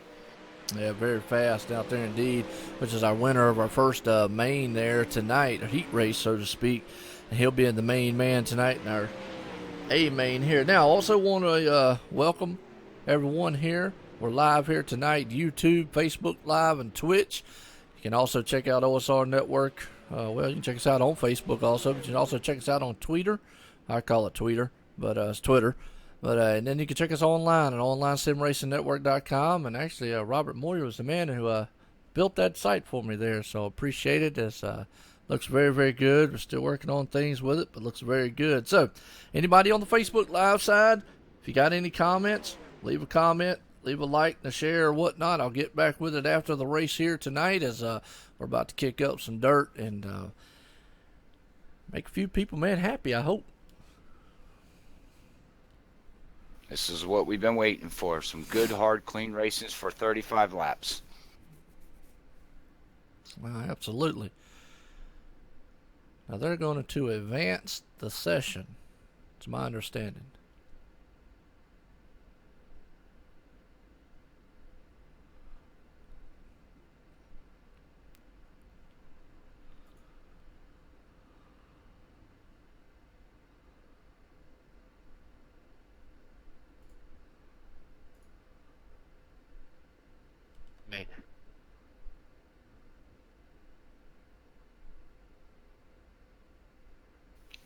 Yeah, very fast out there indeed, which is our winner of our first main there tonight, a heat race, so to speak. And he'll be in the main man tonight in our A main here. Now, I also want to welcome everyone here. We're live here tonight, YouTube, Facebook Live, and Twitch. You can also check out OSR Network. Well, you can check us out on Facebook also, but you can also check us out on Twitter. I call it Tweeter, but it's Twitter. But and then you can check us online at onlinesimracingnetwork.com. And actually, Robert Moyer was the man who built that site for me there, so appreciate it. It looks very, very good. We're still working on things with it, but looks very good. So, anybody on the Facebook Live side, if you got any comments, leave a comment. Leave a like and a share or whatnot. I'll get back with it after the race here tonight as we're about to kick up some dirt and make a few people, man, happy, I hope. This is what we've been waiting for. Some good, hard, clean races for 35 laps. Well, absolutely. Now, they're going to advance the session. It's my understanding.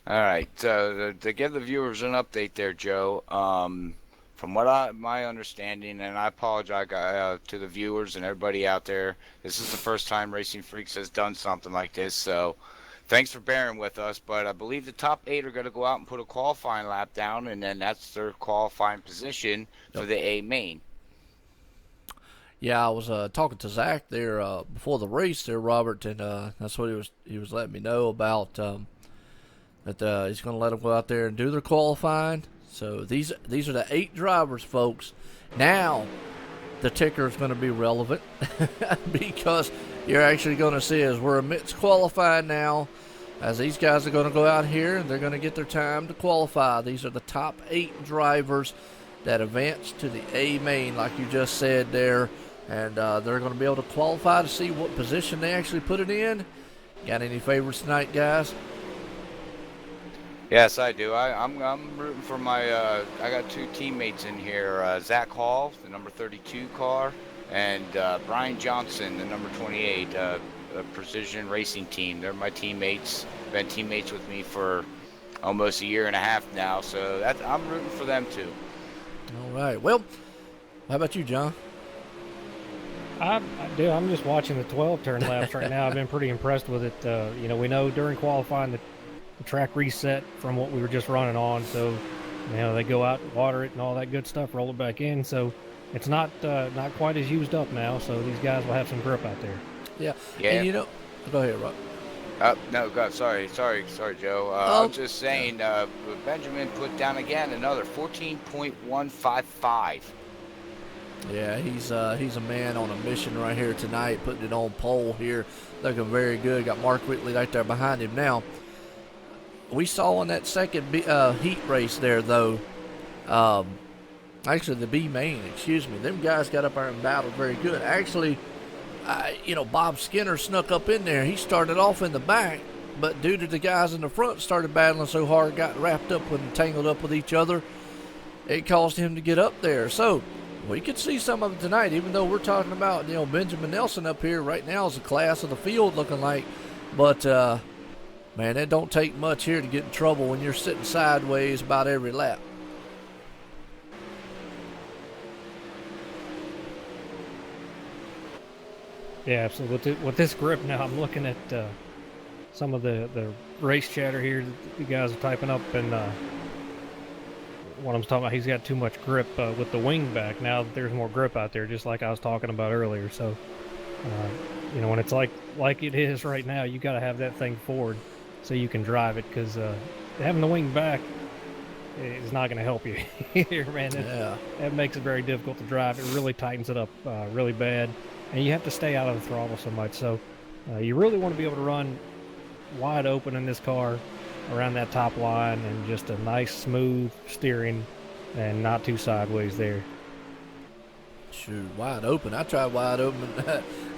All right, to give the viewers an update there, Joe, From my understanding, and I apologize to the viewers and everybody out there, this is the first time Racing Freaks has done something like this, so thanks for bearing with us. But I believe the top 8 are going to go out and put a qualifying lap down, and then that's their qualifying position for the A main. Yeah, I was talking to Zach there before the race there, Robert, and that's what he was letting me know about, that he's going to let them go out there and do their qualifying. So these are the 8 drivers, folks. Now the ticker is going to be relevant because you're actually going to see as we're amidst qualifying now, as these guys are going to go out here and they're going to get their time to qualify. These are the top 8 drivers that advance to the A main, like you just said there. And they're going to be able to qualify to see what position they actually put it in. Got any favorites tonight, guys? Yes, I do. I'm rooting for my. I got 2 teammates in here: Zach Hall, the number 32 car, and Brian Johnson, the number 28, a Precision Racing team. They're my teammates. Been teammates with me for almost a year and a half now. So I'm rooting for them too. All right. Well, how about you, John? I do. I'm just watching the 12 turn laps right now. I've been pretty impressed with it. We know during qualifying the track reset from what we were just running on, so they go out and water it and all that good stuff, roll it back in, so it's not quite as used up now. So these guys will have some grip out there. Yeah. And go ahead, Rob. No, God, sorry, Joe. I was just saying, Benjamin put down again another 14.155. Yeah, he's a man on a mission right here tonight, putting it on pole here, looking very good. Got Mark Whitley right there behind him. Now, we saw in that second heat race there, though, actually the B main, them guys got up there and battled very good. Actually, Bob Skinner snuck up in there. He started off in the back, but due to the guys in the front started battling so hard, got wrapped up and tangled up with each other, it caused him to get up there. So we could see some of it tonight, even though we're talking about, Benjamin Nelson up here right now is the class of the field looking like. But, man, it don't take much here to get in trouble when you're sitting sideways about every lap. Yeah, absolutely. With this grip now, I'm looking at some of the race chatter here that you guys are typing up, and what I'm talking about, he's got too much grip with the wing back. Now there's more grip out there, just like I was talking about earlier. So, when it's like it is right now, you got to have that thing forward so you can drive it, because having the wing back is not going to help you here, man. That makes it very difficult to drive. It really tightens it up really bad, and you have to stay out of the throttle so much. So you really want to be able to run wide open in this car around that top line, and just a nice smooth steering and not too sideways there. Shoot, wide open. I tried wide open.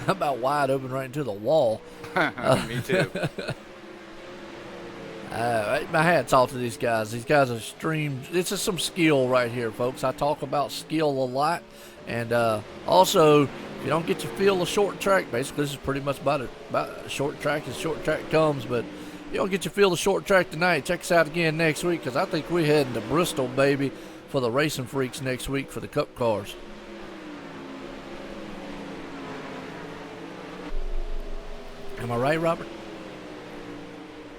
How about wide open right into the wall? Me too. My hat's off to these guys. These guys are extreme. This is some skill right here, folks. I talk about skill a lot. And also, if you don't get your feel of short track, basically this is pretty much about short track as short track comes. But if you don't get your feel of short track tonight, check us out again next week, because I think we're heading to Bristol, baby, for the Racing Freaks next week for the Cup cars. Am I right, Robert?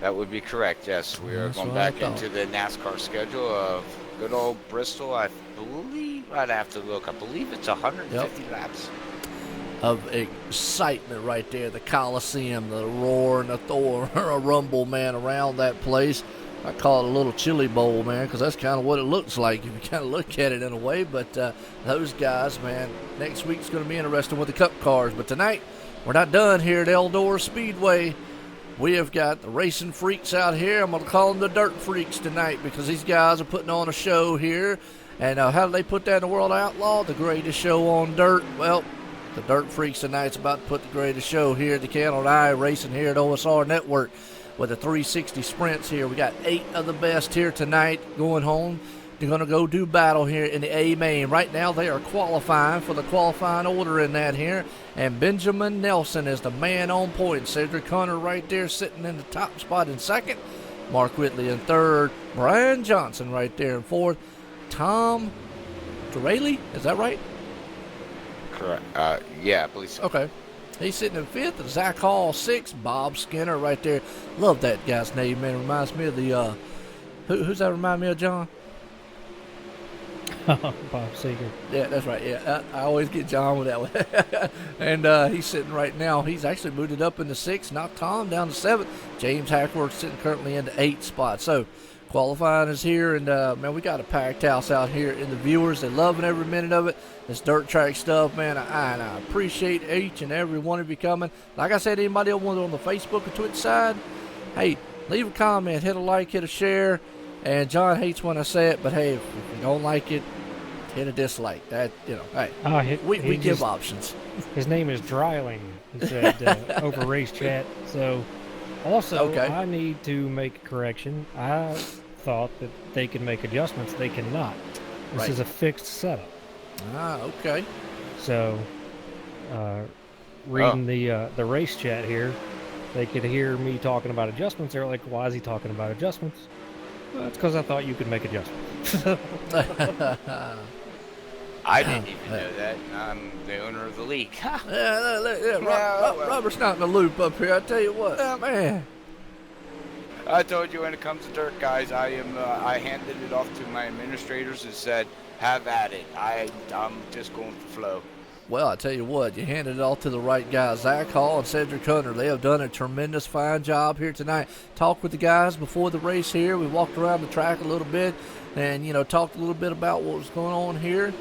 That would be correct, yes. We are going back into the NASCAR schedule of good old Bristol. I believe, I'd have to look, I believe it's 150 laps. Of excitement right there. The Coliseum, the roar and the Thor, a rumble, man, around that place. I call it a little chili bowl, man, because that's kind of what it looks like if you kind of look at it in a way. But those guys, man, next week's going to be interesting with the Cup cars. But tonight, we're not done here at Eldora Speedway. We have got the Racing Freaks out here. I'm going to call them the Dirt Freaks tonight, because these guys are putting on a show here. And how do they put that in the World Outlaw? The greatest show on dirt. Well, the Dirt Freaks tonight's about to put the greatest show here at the Cattle and I Racing here at OSR Network with the 360 sprints here. We got 8 of the best here tonight going home. They're going to go do battle here in the A main. Right now they are qualifying for the qualifying order in that here. And Benjamin Nelson is the man on point. Cedric Hunter right there sitting in the top spot in second. Mark Whitley in third. Brian Johnson right there in fourth. Tom Rayleigh. Is that right? Correct. Yeah, I believe so. Okay. He's sitting in 5th, and Zach Hall 6th. Bob Skinner right there. Love that guy's name, man. Reminds me of the who's that remind me of, John? Bob Seeger. Yeah, that's right. Yeah, I always get John with that one. And he's sitting right now. He's actually moved it up into 6th, knocked Tom down to 7th. James Hackworth sitting currently in the 8th spot. So qualifying is here, and man, we got a packed house out here. And the viewers, they're loving every minute of it. This dirt track stuff, man. I appreciate each and every one of you coming. Like I said, anybody else on the Facebook or Twitch side, hey, leave a comment, hit a like, hit a share. And John hates when I say it, but hey, if you don't like it, hit a dislike. That, you know, hey, we give options. His name is Dryling, he said over race chat. So, also, okay. I need to make a correction. I thought that they could make adjustments. They cannot. This is a fixed setup. Okay. So, reading the race chat here, they could hear me talking about adjustments. They're like, why is he talking about adjustments? Well, that's because I thought you could make adjustments. I didn't even know that. I'm the owner of the league. Robert's not in the loop up here. I tell you what, man. I told you when it comes to dirt, guys, I handed it off to my administrators and said, have at it. I'm just going with the flow. Well, I tell you what, you handed it all to the right guys. Zach Hall and Cedric Hunter, they have done a tremendous fine job here tonight. Talked with the guys before the race here. We walked around the track a little bit and, you know, talked a little bit about what was going on here.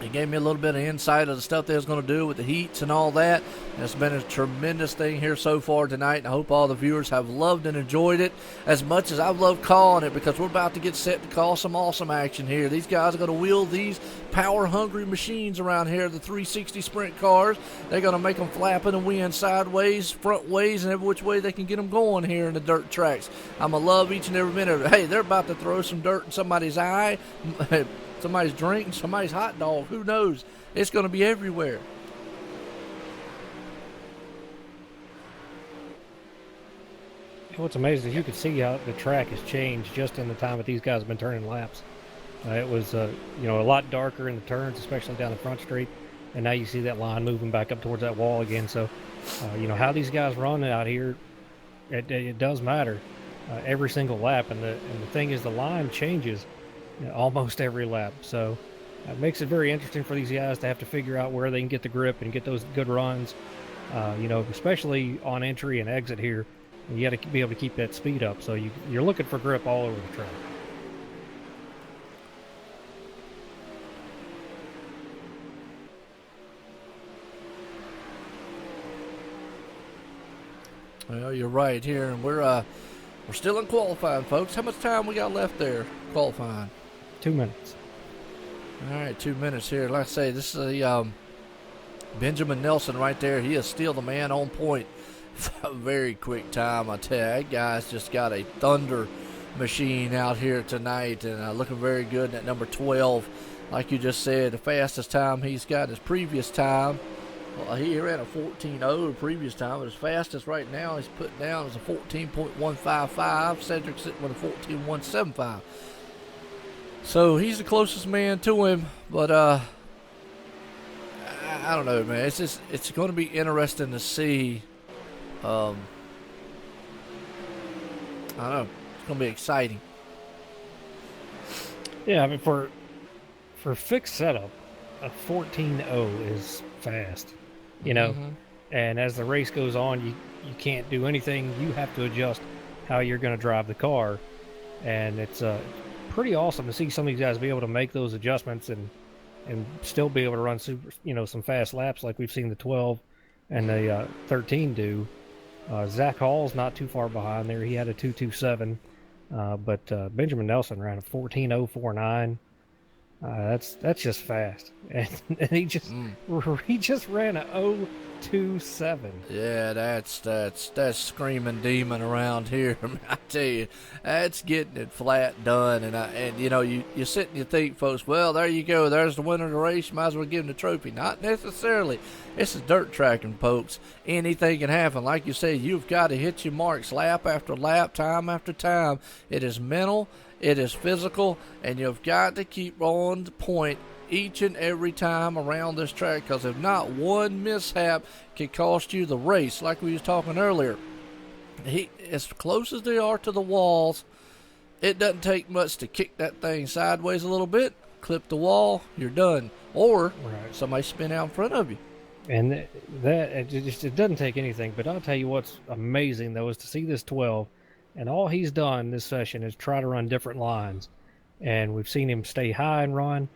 He gave me a little bit of insight of the stuff they was going to do with the heats and all that. And it's been a tremendous thing here so far tonight, and I hope all the viewers have loved and enjoyed it as much as I've loved calling it, because we're about to get set to call some awesome action here. These guys are going to wheel these power-hungry machines around here, the 360 sprint cars. They're going to make them flap in the wind sideways, front ways, and every which way they can get them going here in the dirt tracks. I'm going to love each and every minute of it. Hey, they're about to throw some dirt in somebody's eye. Somebody's drink, somebody's hot dog, who knows? It's going to be everywhere. What's amazing is you can see how the track has changed just in the time that these guys have been turning laps. It was, a lot darker in the turns, especially down the front straight, and now you see that line moving back up towards that wall again. So, how these guys run out here, it does matter every single lap, and the thing is, the line changes almost every lap. So it makes it very interesting for these guys to have to figure out where they can get the grip and get those good runs, especially on entry and exit here. You got to be able to keep that speed up. So you're looking for grip all over the track. Well, you're right here, and we're still in qualifying, folks. How much time we got left there qualifying? 2 minutes. All right, 2 minutes here. Like I say, this is a Benjamin Nelson right there. He is still the man on point. Very quick time, I tell you. That guy's just got a thunder machine out here tonight, and looking very good at number 12. Like you just said, the fastest time he's got his previous time. Well, he ran a 14.0 the previous time, but his fastest right now he's put down is a 14.155. Cedric sitting with a 14.175. So he's the closest man to him, but I don't know, man. It's going to be interesting to see. I don't know. It's going to be exciting. Yeah, I mean, for fixed setup, a 14.0 is fast, Mm-hmm. And as the race goes on, you can't do anything. You have to adjust how you're going to drive the car, and it's pretty awesome to see some of these guys be able to make those adjustments and still be able to run some fast laps like we've seen the 12 and the 13 do. Zach Hall's not too far behind there. He had a 2.27, but Benjamin Nelson ran a 14.049. That's just fast, and he just ran a 0.27. Yeah, that's screaming demon around here. I tell you, that's getting it flat done. And you sit and you think, folks, well, there you go. There's the winner of the race. You might as well give him the trophy. Not necessarily. This is dirt tracking, folks. Anything can happen. Like you say, you've got to hit your marks lap after lap, time after time. It is mental. It is physical, and you've got to keep on point each and every time around this track, because if not, one mishap can cost you the race. Like we was talking earlier, as close as they are to the walls, it doesn't take much to kick that thing sideways a little bit, clip the wall, you're done. Or somebody spin out in front of you. And it doesn't take anything. But I'll tell you what's amazing, though, is to see this 12. And all he's done this session is try to run different lines. And we've seen him stay high and run,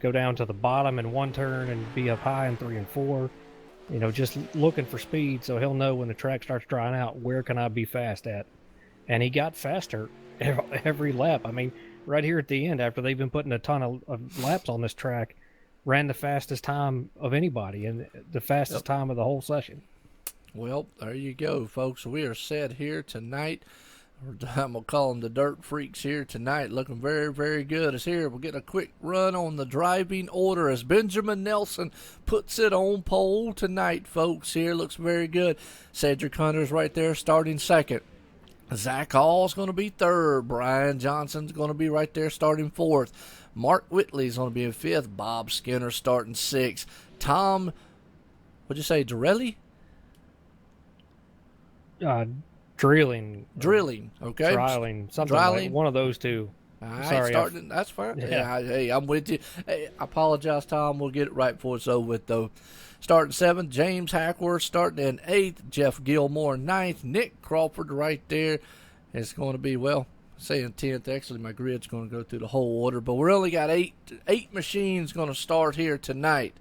go down to the bottom in one turn and be up high in 3 and 4. You know, just looking for speed so he'll know when the track starts drying out, where can I be fast at? And he got faster every lap. I mean, right here at the end, after they've been putting a ton of laps on this track, ran the fastest time of anybody and the fastest time of the whole session. Well, there you go, folks. We are set here tonight. I'm going to call them the Dirt Freaks here tonight. Looking very, very good. As here, we'll get a quick run on the driving order as Benjamin Nelson puts it on pole tonight, folks. Here looks very good. Cedric Hunter's right there starting second. Zach Hall's going to be third. Brian Johnson's going to be right there starting fourth. Mark Whitley's going to be in fifth. Bob Skinner starting sixth. Tom, what'd you say, Dorelli? Drilling, okay. Drilling, something like one of those two. All right, Sorry, that's fine. Yeah. Hey, I'm with you. Hey, I apologize, Tom. We'll get it right before it's over with, though. Starting seventh, James Hackworth starting in eighth, Jeff Gilmore ninth, Nick Crawford right there. It's going to be, well, saying 10th. Actually, my grid's going to go through the whole order, but we only got eight machines going to start here tonight.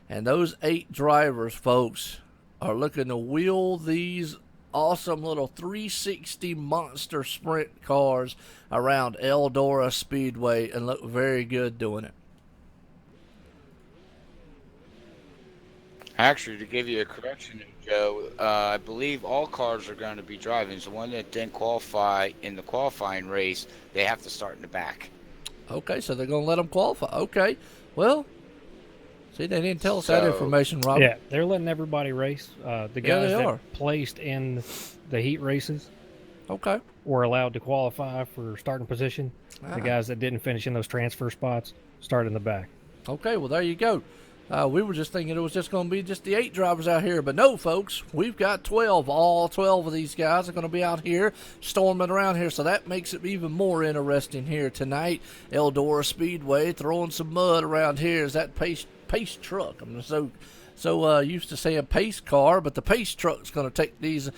And those 8 drivers, folks, are looking to wheel these awesome little 360 monster sprint cars around Eldora Speedway and look very good doing it. Actually, to give you a correction, Joe, I believe all cars are going to be driving. So the one that didn't qualify in the qualifying race, they have to start in the back. Okay, so they're going to let them qualify. Okay, well, see, they didn't tell us that information, Robert. Yeah, they're letting everybody race. The guys that placed in the heat races were allowed to qualify for starting position. The guys that didn't finish in those transfer spots start in the back. Okay, well, there you go. We were just thinking it was just going to be just the 8 drivers out here. But no, folks, we've got 12. All 12 of these guys are going to be out here storming around here. So that makes it even more interesting here tonight. Eldora Speedway throwing some mud around here. Is that pace truck? I'm so used to saying pace car, but the pace truck's going to take these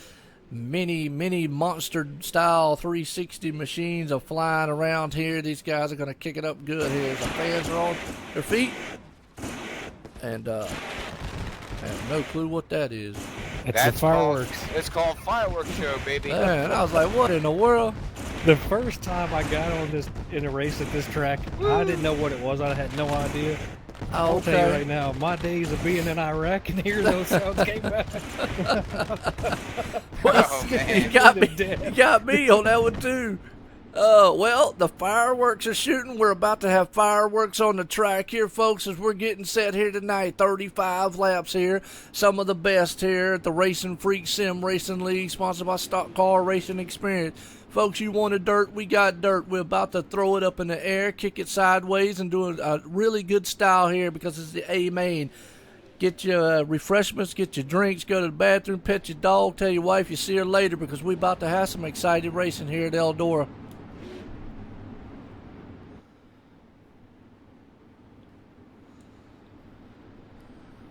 mini monster-style 360 machines are flying around here. These guys are going to kick it up good here. The fans are on their feet. And I have no clue what that is. That's the fireworks. It's called fireworks show, baby. Man, I was like, what in the world? The first time I got on this in a race at this track, I didn't know what it was. I had no idea. I'll tell you right now, my days of being in Iraq and hearing those sounds came back. Well, you got me on that one too. Well, the fireworks are shooting. We're about to have fireworks on the track here, folks, as we're getting set here tonight. 35 laps here. Some of the best here at the RacinFreeks Sim Racing League, sponsored by Stock Car Racing Experience. Folks, you wanted dirt, we got dirt. We're about to throw it up in the air, kick it sideways, and do a really good style here because it's the A main. Get your refreshments, get your drinks, go to the bathroom, pet your dog, tell your wife you see her later because we're about to have some exciting racing here at Eldora.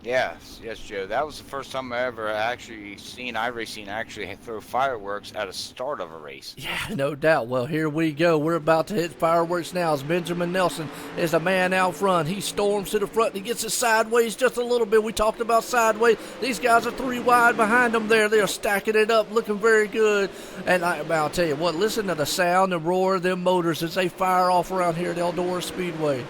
Yes, Joe. That was the first time I ever actually seen iRacing actually throw fireworks at a start of a race. Yeah, no doubt. Well, here we go. We're about to hit fireworks now as Benjamin Nelson is the man out front. He storms to the front. He gets it sideways just a little bit. We talked about sideways. These guys are 3 wide behind them there. They are stacking it up, looking very good. And I'll tell you what, listen to the sound and roar of them motors as they fire off around here at Eldora Speedway.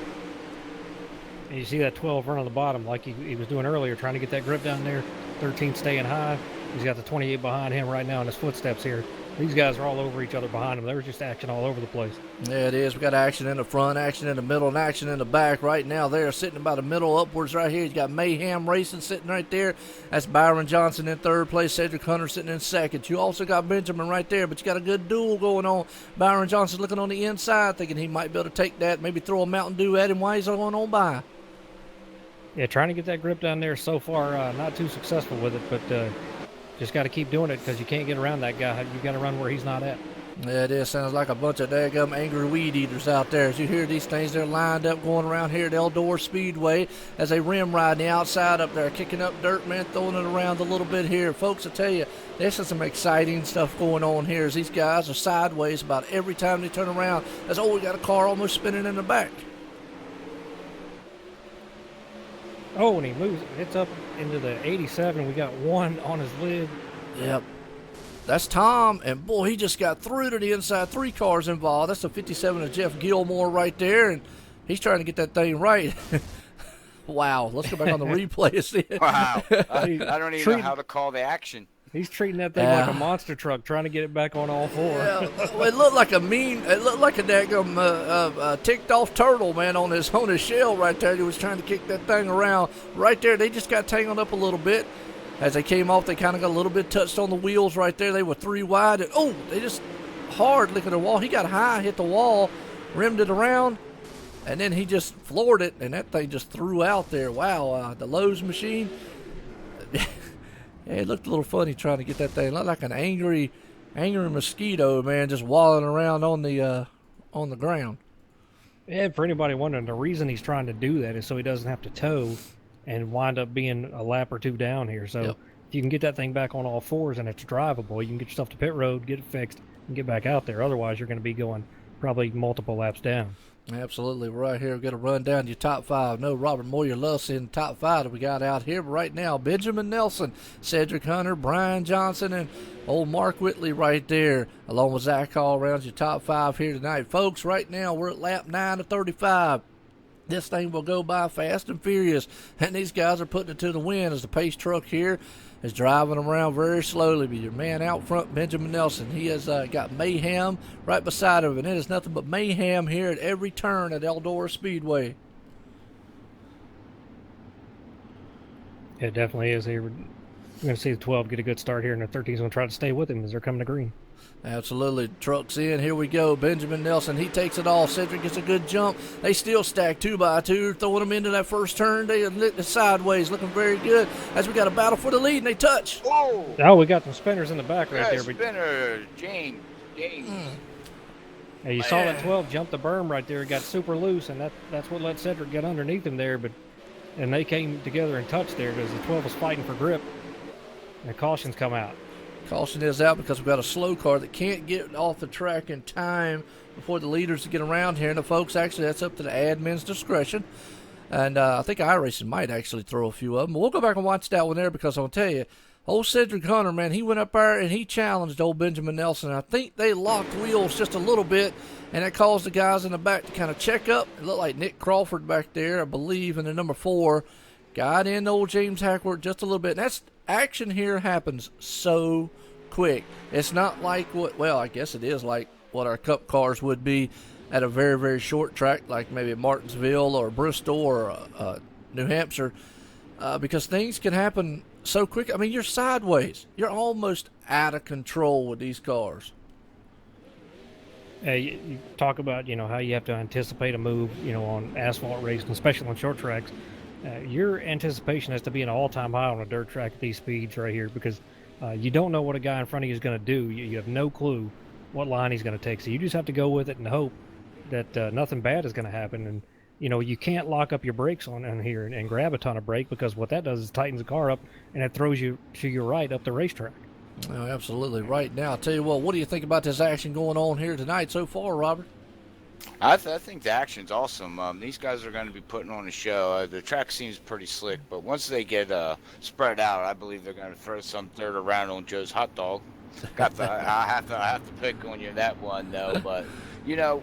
And you see that 12 run on the bottom like he was doing earlier, trying to get that grip down there. 13 staying high. He's got the 28 behind him right now in his footsteps here. These guys are all over each other behind them. There was just action all over the place. Yeah, it is. We got action in the front, action in the middle, and action in the back. Right now, they're sitting about the middle upwards right here. You got Mayhem Racing sitting right there. That's Byron Johnson in third place. Cedric Hunter sitting in second. You also got Benjamin right there, but you got a good duel going on. Byron Johnson looking on the inside, thinking he might be able to take that, maybe throw a Mountain Dew at him while he's going on by. Yeah, trying to get that grip down there so far, not too successful with it, but just got to keep doing it because you can't get around that guy. You got to run where he's not at. Yeah, it is. Sounds like a bunch of daggum angry weed eaters out there. As you hear these things, they're lined up going around here at Eldor Speedway as they rim ride the outside up there, kicking up dirt, man, throwing it around a little bit here. Folks, I tell you, this is some exciting stuff going on here as these guys are sideways about every time they turn around. As we got a car almost spinning in the back. Oh, and he moves. It's up into the 87. We got one on his lid. Yep. That's Tom, and boy, he just got through to the inside. 3 cars involved. That's the 57 of Jeff Gilmore right there, and he's trying to get that thing right. Wow. Let's go back on the replay and see it. Wow. I don't even know how to call the action. He's treating that thing like a monster truck, trying to get it back on all 4. Yeah, well, it looked like a daggum ticked off turtle, man, on his shell right there. He was trying to kick that thing around right there. They just got tangled up a little bit. As they came off, they kind of got a little bit touched on the wheels right there. They were 3 wide. And, they just hard licking the wall. He got high, hit the wall, rimmed it around, and then he just floored it, and that thing just threw out there. Wow, the Lowe's machine. Yeah, it looked a little funny trying to get that thing. It looked like an angry mosquito, man, just wallowing around on the ground. Yeah, for anybody wondering, the reason he's trying to do that is so he doesn't have to tow and wind up being a lap or 2 down here. So if you can get that thing back on all 4s and it's drivable, you can get yourself to pit road, get it fixed, and get back out there. Otherwise, you're going to be going probably multiple laps down. Absolutely. We're right here. We're going to run down your top 5. No, Robert Moyer loves seeing the top 5 that we got out here. But right now, Benjamin Nelson, Cedric Hunter, Brian Johnson, and old Mark Whitley right there, along with Zach all around your top 5 here tonight. Folks, right now, we're at lap 9 of 35. This thing will go by fast and furious, and these guys are putting it to the wind as the pace truck here is driving them around very slowly. But your man out front, Benjamin Nelson, he has got Mayhem right beside him, and it is nothing but mayhem here at every turn at Eldora Speedway. It definitely is here. We're going to see the 12 get a good start here, and the 13 is going to try to stay with him as they're coming to green. Absolutely. Trucks in. Here we go. Benjamin Nelson, he takes it all. Cedric gets a good jump. They still stack 2 by 2, throwing them into that first turn. They are lit the sideways, looking very good as we got a battle for the lead, and they touch. Whoa! Oh, we got some spinners in the back right there. Spinner, James. Yeah, you saw that 12 jump the berm right there. It got super loose, and that's what let Cedric get underneath him there. And they came together and touched there because the 12 was fighting for grip. And the cautions come out. Caution is out because we've got a slow car that can't get off the track in time before the leaders to get around here. And the folks, actually, that's up to the admin's discretion. And I think iRacing might actually throw a few of them. But we'll go back and watch that one there because I'll tell you, old Cedric Hunter, man, he went up there and he challenged old Benjamin Nelson. I think they locked wheels just a little bit, and that caused the guys in the back to kind of check up. It looked like Nick Crawford back there, I believe, in the number 4. Got in old James Hackworth just a little bit. And that's action here happens so quick. It's not like I guess it is like what our cup cars would be at a very, very short track, like maybe Martinsville or Bristol or New Hampshire, because things can happen so quick. I mean, you're sideways. You're almost out of control with these cars. You talk about, how you have to anticipate a move, on asphalt racing, especially on short tracks. Your anticipation has to be an all-time high on a dirt track at these speeds right here because you don't know what a guy in front of you is going to do. You have no clue what line he's going to take. So you just have to go with it and hope that nothing bad is going to happen. And, you can't lock up your brakes on here and grab a ton of brake because what that does is tightens the car up and it throws you to your right up the racetrack. Oh, absolutely. Right now, I'll tell you what do you think about this action going on here tonight so far, Robert? I think the action's awesome. These guys are going to be putting on a show. The track seems pretty slick, but once they get spread out, I believe they're going to throw some dirt around on Joe's hot dog. I have to pick on you that one though. But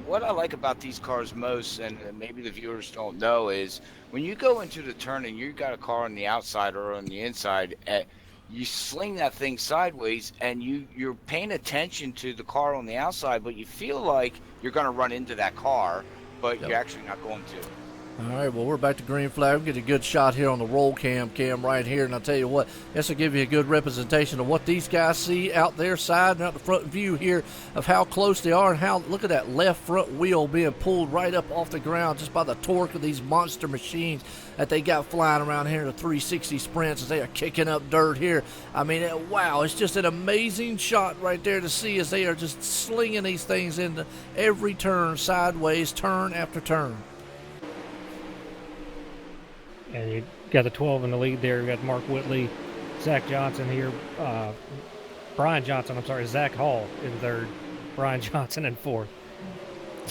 what I like about these cars most, and maybe the viewers don't know, is when you go into the turn and you got a car on the outside or on the inside, you sling that thing sideways, and you're paying attention to the car on the outside, but you feel like you're going to run into that car, but Yep. you're actually not going to. All right, well, we're back to green flag. We get a good shot here on the roll cam right here, and I'll tell you what, this will give you a good representation of what these guys see out their side and out the front view here of how close they are and how, look at that left front wheel being pulled right up off the ground just by the torque of these monster machines that they got flying around here in the 360 sprints as they are kicking up dirt here. I mean, wow, it's just an amazing shot right there to see as they are just slinging these things into every turn, sideways, turn after turn. And you got the 12 in the lead there. You got Mark Whitley, Zach Johnson here, Brian Johnson, Zach Hall in third, Brian Johnson in fourth.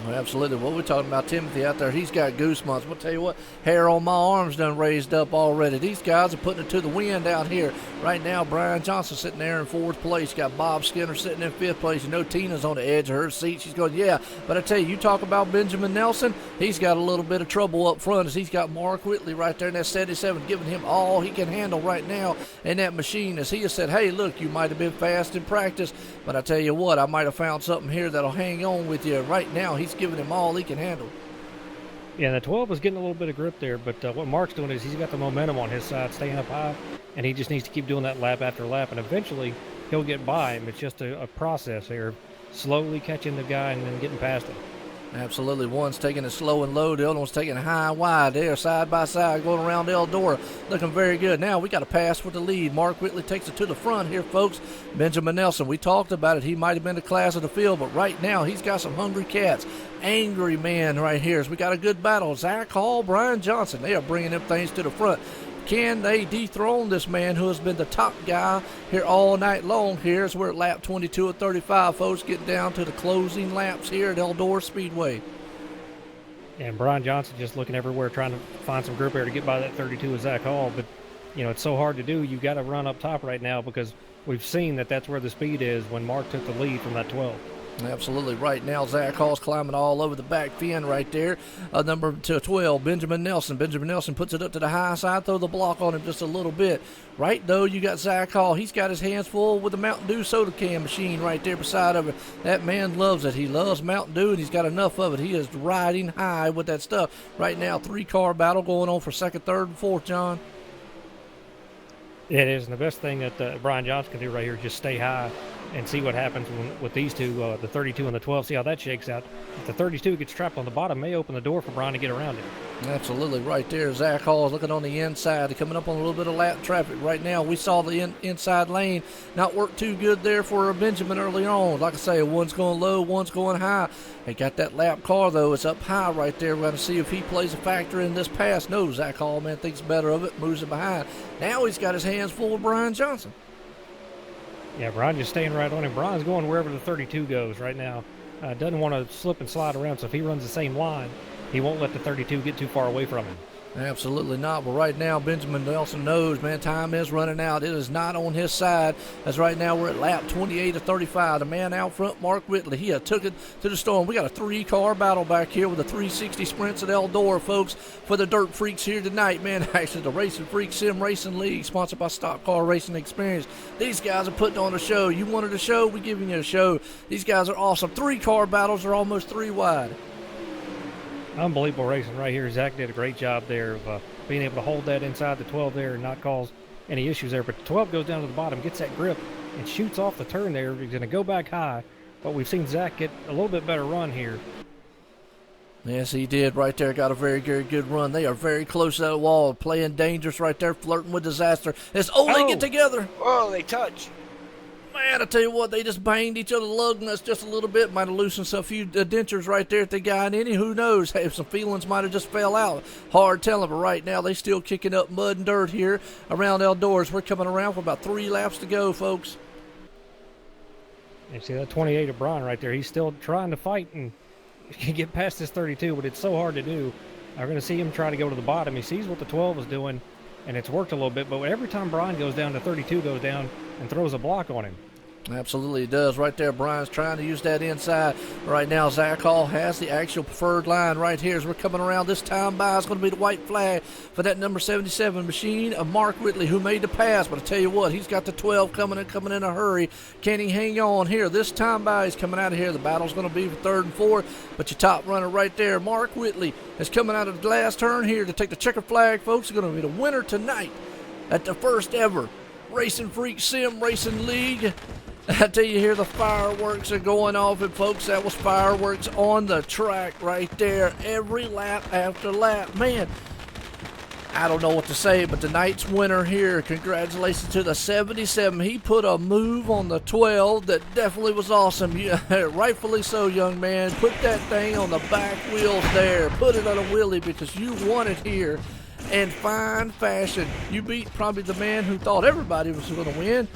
Well, absolutely. What we're talking about, Timothy out there, he's got goosebumps. We'll tell you what, hair on my arms done raised up already. These guys are putting it to the wind out here. Right now, Brian Johnson sitting there in fourth place. Got Bob Skinner sitting in fifth place. You know Tina's on the edge of her seat. She's going, yeah. But I tell you, you talk about Benjamin Nelson, he's got a little bit of trouble up front as he's got Mark Whitley right there in that 77, giving him all he can handle right now in that machine. As he has said, hey, look, you might have been fast in practice, but I tell you what, I might have found something here that'll hang on with you. Right now, he's giving him all he can handle. Yeah, the 12 is getting a little bit of grip there, but what Mark's doing is he's got the momentum on his side, staying up high, and he just needs to keep doing that lap after lap, and eventually he'll get by him. It's just a process here, slowly catching the guy and then getting past him. Absolutely. One's taking it slow and low. The other one's taking it high and wide. They are side by side going around Eldora. Looking very good. Now we got a pass for the lead. Mark Whitley takes it to the front here, folks. Benjamin Nelson, we talked about it. He might have been the class of the field, but right now he's got some hungry cats. Angry man right here. So we got a good battle. Zach Hall, Brian Johnson. They are bringing them things to the front. Can they dethrone this man who has been the top guy here all night long here as we're at lap 22 of 35, folks, getting down to the closing laps here at Eldora Speedway. And Brian Johnson just looking everywhere, trying to find some grip here to get by that 32 of Zach Hall. But, you know, it's so hard to do. You got to run up top right now because we've seen that that's where the speed is when Mark took the lead from that 12. Absolutely. Right now, Zach Hall's climbing all over the back fin right there. Number 12, Benjamin Nelson. Benjamin Nelson puts it up to the high side, throw the block on him just a little bit. Right, though, you got Zach Hall. He's got his hands full with the Mountain Dew soda can machine right there beside of it. That man loves it. He loves Mountain Dew, and he's got enough of it. He is riding high with that stuff. Right now, 3-car battle going on for second, third, and fourth, John. It is, and the best thing that Brian Johnson can do right here is just stay high and see what happens with these two, the 32 and the 12, see how that shakes out. If the 32 gets trapped on the bottom, may open the door for Brian to get around it. Absolutely, right there. Zach Hall is looking on the inside, coming up on a little bit of lap traffic right now. We saw the inside lane not work too good there for Benjamin early on. Like I say, one's going low, one's going high. They got that lap car, though. It's up high right there. We're going to see if he plays a factor in this pass. No, Zach Hall, man, thinks better of it, moves it behind. Now he's got his hands full with Brian Johnson. Yeah, Brian just staying right on him. Brian's going wherever the 32 goes right now. Doesn't want to slip and slide around, so if he runs the same line, he won't let the 32 get too far away from him. Absolutely not. But right now, Benjamin Nelson knows, man, time is running out. It is not on his side. As right now, we're at lap 28 of 35. The man out front, Mark Whitley, he took it to the storm. We got a 3-car battle back here with the 360 sprints at Eldora, folks, for the Dirt Freaks here tonight, man. Actually, the RacinFreeks Sim Racing League, sponsored by Stock Car Racing Experience. These guys are putting on a show. You wanted a show? We're giving you a show. These guys are awesome. 3-car battles are almost 3 wide. Unbelievable racing right here. Zach did a great job there of being able to hold that inside the 12 there and not cause any issues there. But the 12 goes down to the bottom, gets that grip, and shoots off the turn there. He's going to go back high. But we've seen Zach get a little bit better run here. Yes, he did right there. Got a very, very good run. They are very close to that wall, playing dangerous right there, flirting with disaster. As they get together. Oh, they touch. Man, I tell you what, they just banged each other lug nuts just a little bit. Might have loosened a few dentures right there at the guy. And any, who knows, hey, some feelings might have just fell out. Hard telling, but right now they still kicking up mud and dirt here around Eldora. We're coming around for about 3 laps to go, folks. You see that 28 of Brian right there. He's still trying to fight and get past this 32, but it's so hard to do. I'm going to see him try to go to the bottom. He sees what the 12 is doing, and it's worked a little bit. But every time Brian goes down, the 32 goes down and throws a block on him. Absolutely it does. Right there, Brian's trying to use that inside. Right now, Zach Hall has the actual preferred line right here as we're coming around. This time by is going to be the white flag for that number 77 machine of Mark Whitley, who made the pass. But I tell you what, he's got the 12 coming in a hurry. Can he hang on here? This time by is coming out of here. The battle's going to be for third and fourth. But your top runner right there, Mark Whitley, is coming out of the last turn here to take the checker flag, folks. Is going to be the winner tonight at the first ever RacinFreeks Sim Racing League. I tell you here, the fireworks are going off, and folks, that was fireworks on the track right there, every lap after lap. Man, I don't know what to say, but tonight's winner here, congratulations to the 77. He put a move on the 12 that definitely was awesome. Rightfully so, young man. Put that thing on the back wheels there. Put it on a wheelie because you won it here in fine fashion. You beat probably the man who thought everybody was going to win,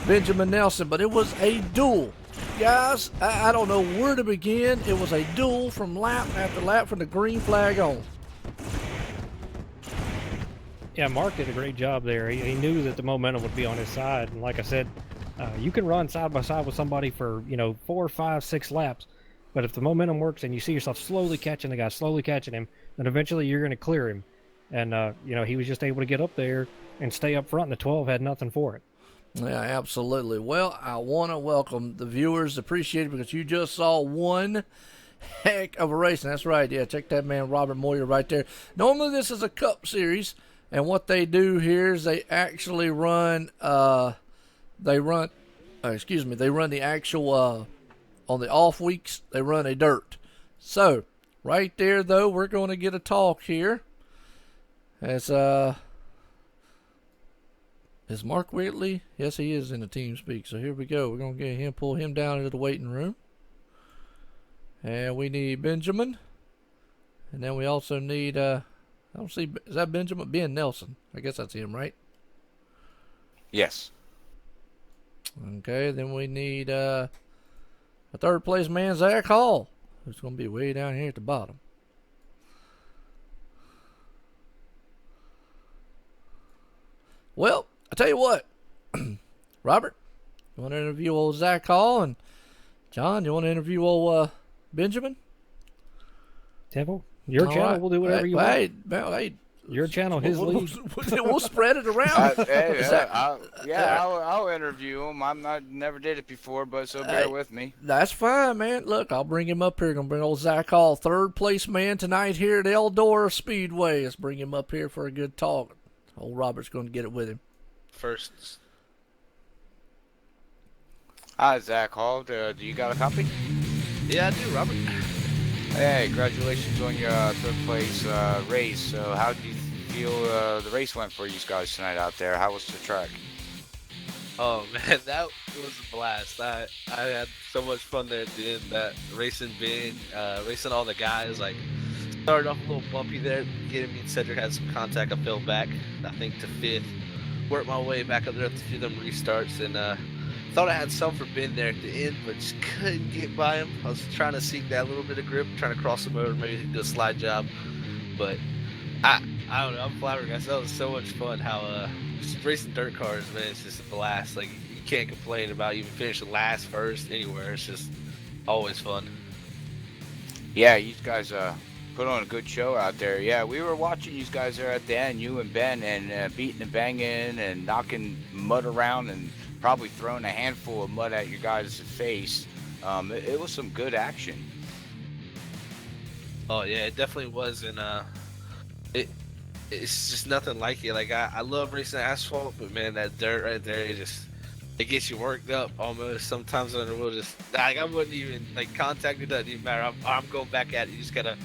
Benjamin Nelson, but it was a duel. Guys, I don't know where to begin. It was a duel from lap after lap from the green flag on. Yeah, Mark did a great job there. He knew that the momentum would be on his side. And like I said, you can run side by side with somebody for, 4, 5, 6 laps. But if the momentum works and you see yourself slowly catching the guy, slowly catching him, then eventually you're going to clear him. And, he was just able to get up there and stay up front, and the 12 had nothing for it. Yeah, absolutely. Well, I want to welcome the viewers. Appreciate it because you just saw one heck of a race. And that's right. Yeah, check that man, Robert Moyer, right there. Normally this is a Cup Series, and what they do here is they actually run, they run the actual, on the off weeks, they run a dirt. So, right there, though, we're going to get a talk here. As, is Mark Whitley? Yes, he is in the team speak. So here we go. We're going to get him, pull him down into the waiting room. And we need Benjamin. And then we also need, I don't see, is that Benjamin? Ben Nelson. I guess that's him, right? Yes. Okay, then we need a third place man, Zach Hall, who's going to be way down here at the bottom. Well, I tell you what, Robert, you want to interview old Zach Hall, and John, you want to interview old Benjamin? Temple, your channel, right. We'll do whatever you want. Hey, your channel, his league. We'll spread it around. I'll interview him. Never did it before, but so bear with me. That's fine, man. Look, I'll bring him up here. Gonna bring old Zach Hall, third place man tonight here at Eldora Speedway. Let's bring him up here for a good talk. Old Robert's going to get it with him. First. Hi, Zach Hall. Do you got a copy? Yeah, I do, Robert. Hey, congratulations on your third place race. So how do you feel the race went for you guys tonight out there? How was the track? Oh, man, that was a blast. I had so much fun there at the end. That racing Ben, racing all the guys, like, started off a little bumpy there. Getting me and Cedric had some contact. I fell back, I think, to fifth. Worked my way back up there after a few of them restarts, and thought I had some for Ben there at the end, but just couldn't get by him. I was trying to seek that little bit of grip, trying to cross him over, maybe do a slide job. But I don't know. I'm flabbergasted. That was so much fun. How just racing dirt cars, man, it's just a blast. Like, you can't complain about even finishing last, first, anywhere. It's just always fun. Yeah, you guys put on a good show out there. Yeah, we were watching you guys there at the end, you and Ben, and beating and banging and knocking mud around and probably throwing a handful of mud at your guys' face. It was some good action. Oh yeah, it definitely was, and it's just nothing like it. Like, I love racing asphalt, but man, that dirt right there, it gets you worked up almost. Sometimes on the wheel, just like, I wouldn't even, like, contact, it doesn't even matter. I'm going back at it. You just gotta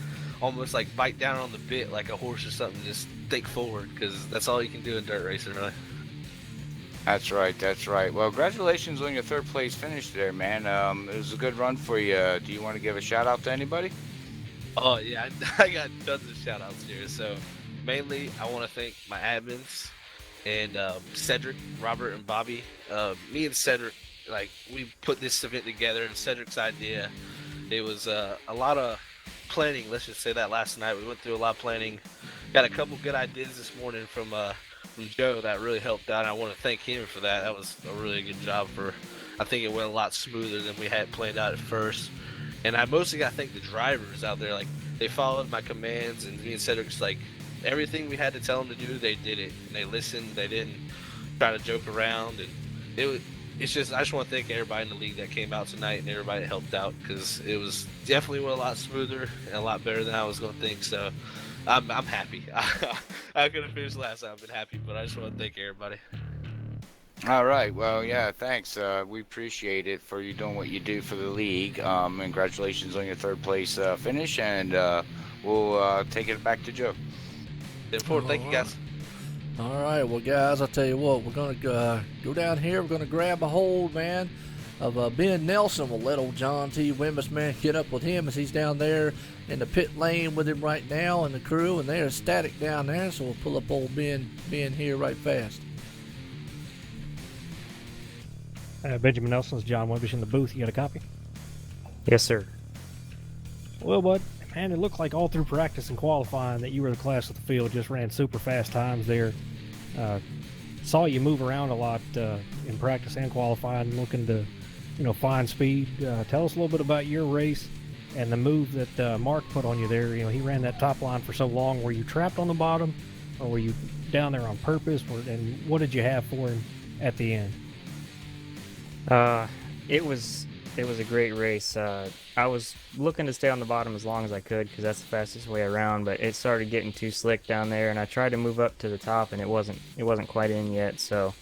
almost like bite down on the bit like a horse or something. Just think forward, because that's all you can do in dirt racing, really. That's right. That's right. Well, congratulations on your third place finish there, man. It was a good run for you. Do you want to give a shout out to anybody? Oh yeah, I got tons of shout outs here. So mainly I want to thank my admins and Cedric, Robert, and Bobby. Me and Cedric, like, we put this event together, and Cedric's idea, it was a lot of planning. Let's just say that last night we went through a lot of planning. Got a couple good ideas this morning from Joe that really helped out. And I want to thank him for that. That was a really good job for I think it went a lot smoother than we had planned out at first. And I mostly got to thank the drivers out there. Like, they followed my commands, and me and Cedric just, like, everything we had to tell them to do, they did it. And they listened. They didn't try to joke around. And it's just, I just want to thank everybody in the league that came out tonight and everybody that helped out, because it was definitely went a lot smoother and a lot better than I was going to think. So I'm happy. I could have finished last time. I've been happy, but I just want to thank everybody. All right. Well, yeah, thanks. We appreciate it for you doing what you do for the league. Congratulations on your third place finish, and we'll take it back to Joe. Thank you, guys. All right, well, guys, I'll tell you what, we're going to go down here. We're going to grab a hold, man, of Ben Nelson. We'll let old John T. Wemmis, man, get up with him as he's down there in the pit lane with him right now and the crew, and they're static down there, so we'll pull up old Ben here right fast. Benjamin Nelson's John Wemmish in the booth. You got a copy? Yes, sir. Well, bud, man, it looked like all through practice and qualifying that you were the class of the field. Just ran super fast times there. Saw you move around a lot in practice and qualifying, looking to, find speed. Tell us a little bit about your race and the move that Mark put on you there. He ran that top line for so long. Were you trapped on the bottom, or were you down there on purpose? And what did you have for him at the end? It was a great race. I was looking to stay on the bottom as long as I could, because that's the fastest way around, but it started getting too slick down there, and I tried to move up to the top, and it wasn't quite in yet. So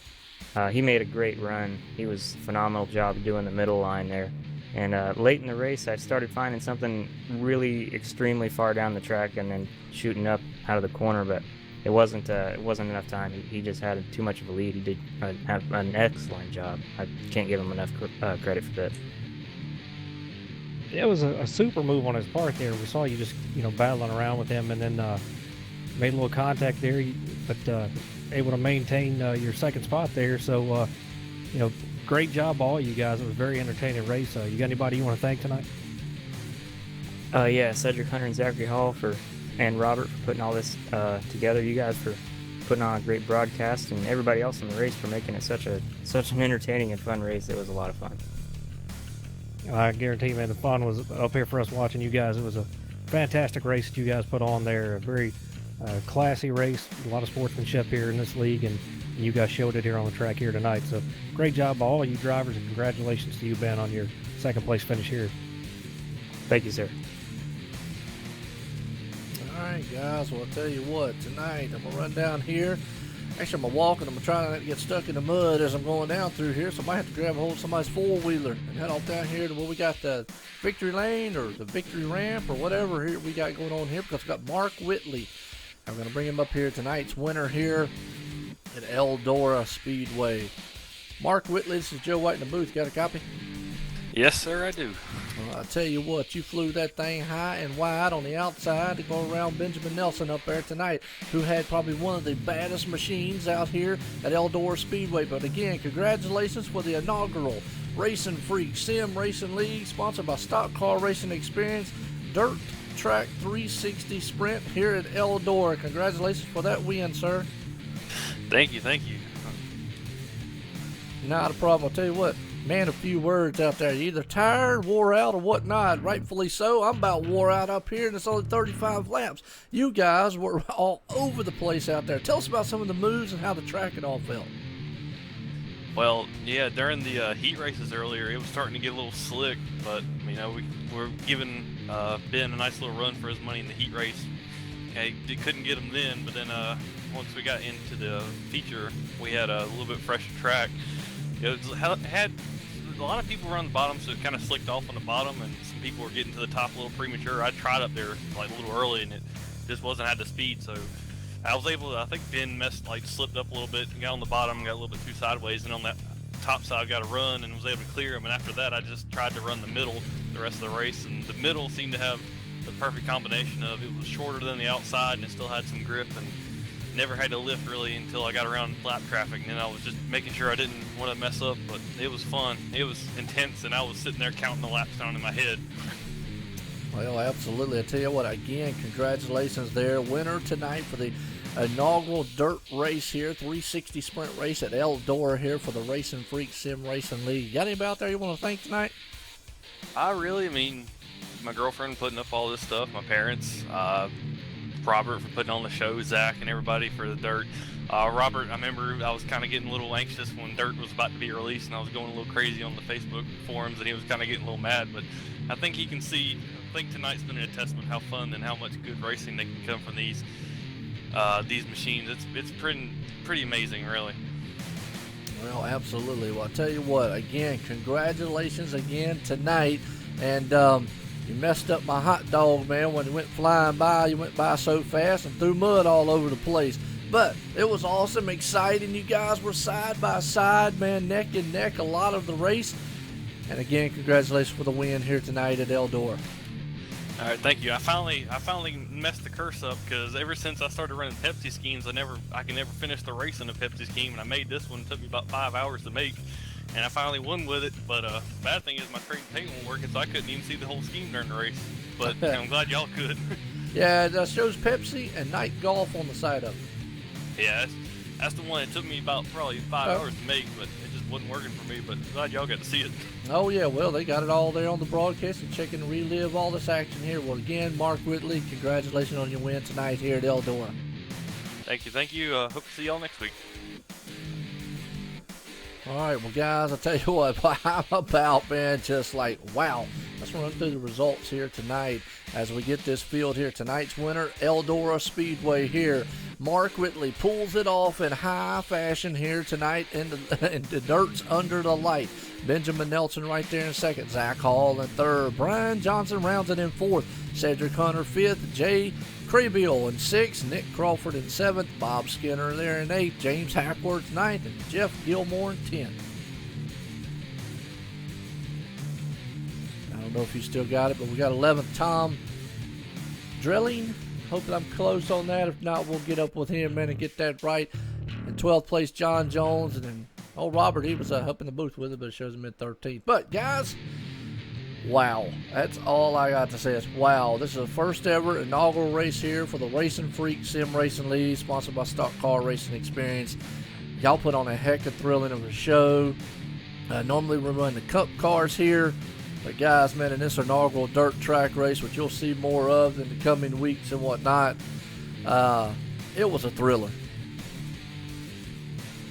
he made a great run. He was a phenomenal job doing the middle line there. And late in the race, I started finding something really extremely far down the track and then shooting up out of the corner, but it wasn't enough time. He just had too much of a lead. He did have an excellent job. I can't give him enough credit for that. It was a super move on his part there. We saw you just battling around with him, and then made a little contact there, but able to maintain your second spot there. So great job all you guys. It was a very entertaining race. You got anybody you want to thank tonight? Yeah, Cedric Hunter and Zachary Hall and Robert for putting all this together. You guys for putting on a great broadcast, and everybody else in the race for making it such an entertaining and fun race. It was a lot of fun. I guarantee you, man, the fun was up here for us watching you guys. It was a fantastic race that you guys put on there. A very classy race. A lot of sportsmanship here in this league, and you guys showed it here on the track here tonight. So great job by all you drivers, and congratulations to you, Ben, on your second place finish here. Thank you, sir. All right, guys, well, I'll tell you what, tonight I'm going to run down here. Actually, I'm going to walk, and I'm going to try not to get stuck in the mud as I'm going down through here, so I might have to grab a hold of somebody's four-wheeler and head off down here to where we got the victory lane or the victory ramp or whatever here we got going on here, because we've got Mark Whitley. I'm going to bring him up here, tonight's winner here at Eldora Speedway. Mark Whitley, this is Joe White in the booth. Got a copy? Yes, sir, I do. Well, I tell you what, you flew that thing high and wide on the outside to go around Benjamin Nelson up there tonight, who had probably one of the baddest machines out here at Eldora Speedway. But again, congratulations for the inaugural RacinFreeks Sim Racing League, sponsored by Stock Car Racing Experience Dirt Track 360 Sprint here at Eldora. Congratulations for that win, sir. Thank you. Not a problem. I'll tell you what, man, a few words out there. You're either tired, wore out, or whatnot. Rightfully so. I'm about wore out up here, and it's only 35 laps. You guys were all over the place out there. Tell us about some of the moves and how the track and all felt. Well, yeah, during the heat races earlier, it was starting to get a little slick, but we were giving Ben a nice little run for his money in the heat race. Okay, couldn't get him then, but then once we got into the feature, we had a little bit fresher track. It had a lot of people were on the bottom, so it kind of slicked off on the bottom, and some people were getting to the top a little premature. I tried up there like a little early, and it just wasn't at the speed, so I was able to, I think Ben slipped up a little bit and got on the bottom and got a little bit too sideways, and on that top side got a run and was able to clear him. And after that, I just tried to run the middle the rest of the race, and the middle seemed to have the perfect combination of it was shorter than the outside and it still had some grip, and never had to lift really until I got around lap traffic, and then I was just making sure I didn't want to mess up. But it was fun, it was intense, and I was sitting there counting the laps down in my head. Well, absolutely. I tell you what, again, congratulations there. Winner tonight for the inaugural dirt race here, 360 sprint race at Eldora here for the RacinFreeks Sim Racing League. Got anybody out there you want to thank tonight? I mean, my girlfriend putting up all this stuff, my parents, Robert for putting on the show, Zach and everybody for the dirt. Robert, I remember I was kind of getting a little anxious when dirt was about to be released, and I was going a little crazy on the Facebook forums, and he was kind of getting a little mad. But I think he can see. I think tonight's been a testament how fun and how much good racing they can come from these machines. It's pretty amazing, really. Well, absolutely. Well, I'll tell you what. Again, congratulations again tonight, and you messed up my hot dog, man, when it went flying by. You went by so fast and threw mud all over the place. But it was awesome, exciting. You guys were side by side, man, neck and neck a lot of the race. And again, congratulations for the win here tonight at Eldora. All right, thank you. I finally messed the curse up because ever since I started running Pepsi schemes, I can never finish the race in a Pepsi scheme, and I made this one. It took me about 5 hours to make, and I finally won with it. But bad thing is my trade and pay won't work, so I couldn't even see the whole scheme during the race. But I'm glad y'all could. Yeah, that shows Pepsi and Night Golf on the side of it. Yeah, that's the one. It took me about probably 5 hours to make, but it just wasn't working for me. But I'm glad y'all got to see it. Oh, yeah, well, they got it all there on the broadcast and check and relive all this action here. Well, again, Mark Whitley, congratulations on your win tonight here at Eldora. Thank you. Hope to see y'all next week. All right, well, guys, I'll tell you what, I'm about, man, just like, wow. Let's run through the results here tonight as we get this field here. Tonight's winner, Eldora Speedway here. Mark Whitley pulls it off in high fashion here tonight in the dirt's under the light. Benjamin Nelson right there in second. Zach Hall in third. Brian Johnson rounds it in fourth. Cedric Hunter fifth. Jay Crabeel in sixth. Nick Crawford in seventh. Bob Skinner there in eighth. James Hackworth ninth. And Jeff Gilmore in 10th. I don't know if you still got it, but we got 11th Tom Drilling. Hope that I'm close on that. If not, we'll get up with him, man, and get that right. In 12th place, John Jones. And then, Robert, he was up in the booth with it, but it shows him in 13th. But, guys, wow. That's all I got to say is wow. This is the first ever inaugural race here for the RacinFreeks Sim Racing League, sponsored by Stock Car Racing Experience. Y'all put on a heck of thrilling of a show. Normally we run the cup cars here. But guys, man, in this inaugural dirt track race, which you'll see more of in the coming weeks and whatnot, it was a thriller.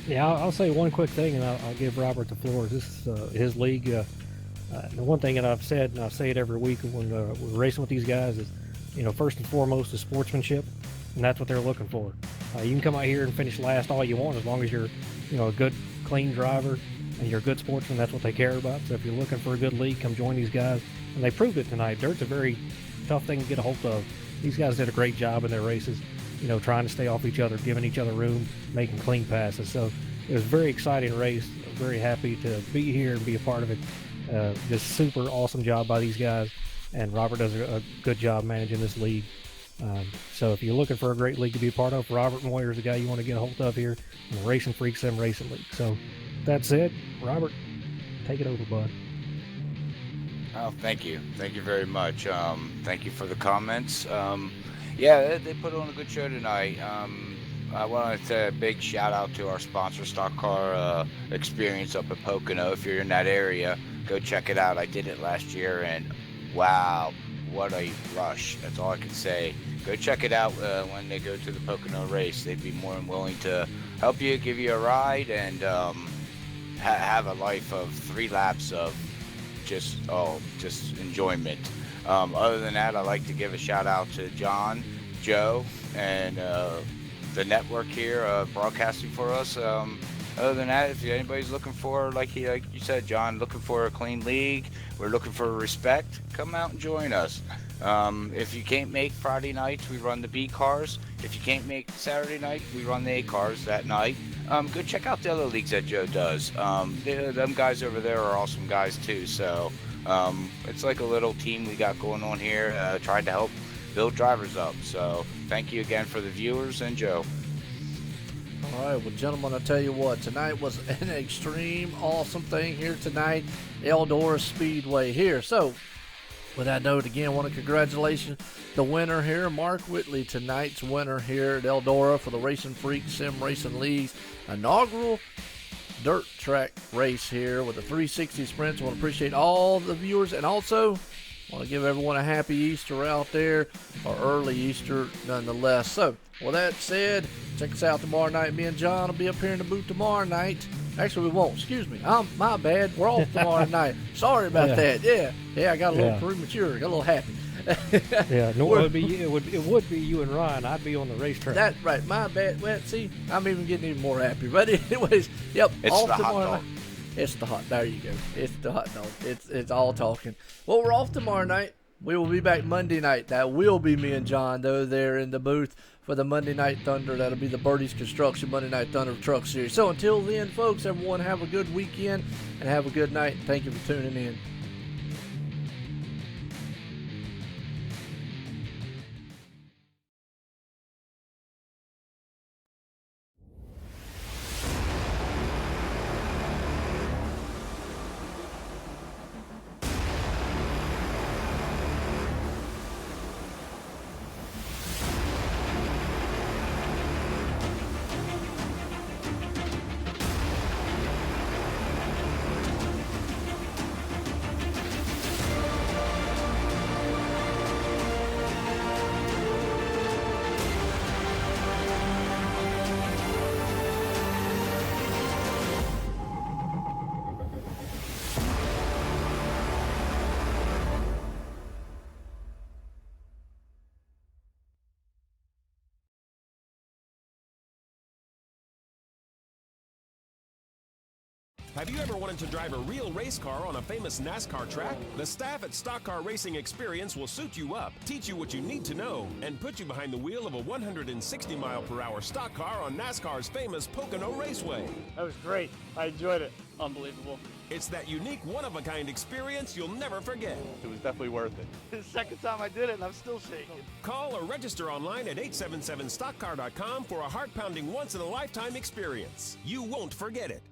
Yeah, I'll say one quick thing, and I'll give Robert the floor. This is his league. The one thing that I've said, and I say it every week when we're racing with these guys, is, first and foremost is sportsmanship, and that's what they're looking for. You can come out here and finish last all you want, as long as you're, a good, clean driver. And you're a good sportsman, that's what they care about. So if you're looking for a good league, come join these guys. And they proved it tonight. Dirt's a very tough thing to get a hold of. These guys did a great job in their races, trying to stay off each other, giving each other room, making clean passes. So it was a very exciting race. I'm very happy to be here and be a part of it. Just super awesome job by these guys. And Robert does a good job managing this league. So if you're looking for a great league to be a part of, Robert Moyer is the guy you want to get a hold of here in the RacinFreeks Sim Racing League. So that's it. Robert, take it over, bud. Oh, thank you. Thank you very much. Thank you for the comments. Yeah, they put on a good show tonight. I want to say a big shout out to our sponsor, Stock Car Experience up at Pocono. If you're in that area, go check it out. I did it last year, and wow, what a rush. That's all I can say. Go check it out when they go to the Pocono race. They'd be more than willing to help you, give you a ride, and have a life of 3 laps of just enjoyment. Other than that, I'd like to give a shout out to John, Joe, and the network here broadcasting for us. Other than that, if anybody's looking for, like you said, John, looking for a clean league, we're looking for respect, come out and join us. If you can't make Friday nights, we run the B cars. If you can't make Saturday night, we run the A cars that night. Go check out the other leagues that Joe does. Them guys over there are awesome guys too. So it's like a little team we got going on here, trying to help build drivers up. So thank you again for the viewers and Joe. All right, well, gentlemen, I'll tell you what, tonight was an extreme awesome thing here tonight, Eldora Speedway here. So, With that note, again, want to congratulate the winner here, Mark Whitley, tonight's winner here at Eldora for the RacinFreeks Sim Racing League's inaugural dirt track race here with the 360 sprints. I want to appreciate all the viewers, and also want to give everyone a happy Easter out there, or early Easter nonetheless. So, with that said, check us out tomorrow night. Me and John will be up here in the booth tomorrow night. Actually, we won't. Excuse me. My bad. We're off tomorrow night. Sorry about that. Yeah. I got a little premature. Got a little happy. Yeah. No, it would be you and Ryan. I'd be on the racetrack. That's right. My bad. Well, see, I'm even getting even more happy. But anyways, yep. It's off the tomorrow hot dog. night. It's the hot. There you go. It's the hot dog. It's all talking. Well, we're off tomorrow night. We will be back Monday night. That will be me and John, though, there in the booth for the Monday Night Thunder. That'll be the Birdie's Construction Monday Night Thunder Truck Series. So until then, folks, everyone have a good weekend and have a good night. Thank you for tuning in. Have you ever wanted to drive a real race car on a famous NASCAR track? The staff at Stock Car Racing Experience will suit you up, teach you what you need to know, and put you behind the wheel of a 160-mile-per-hour stock car on NASCAR's famous Pocono Raceway. That was great. I enjoyed it. Unbelievable. It's that unique, one-of-a-kind experience you'll never forget. It was definitely worth it. The second time I did it, and I'm still shaking. Call or register online at 877stockcar.com for a heart-pounding, once-in-a-lifetime experience. You won't forget it.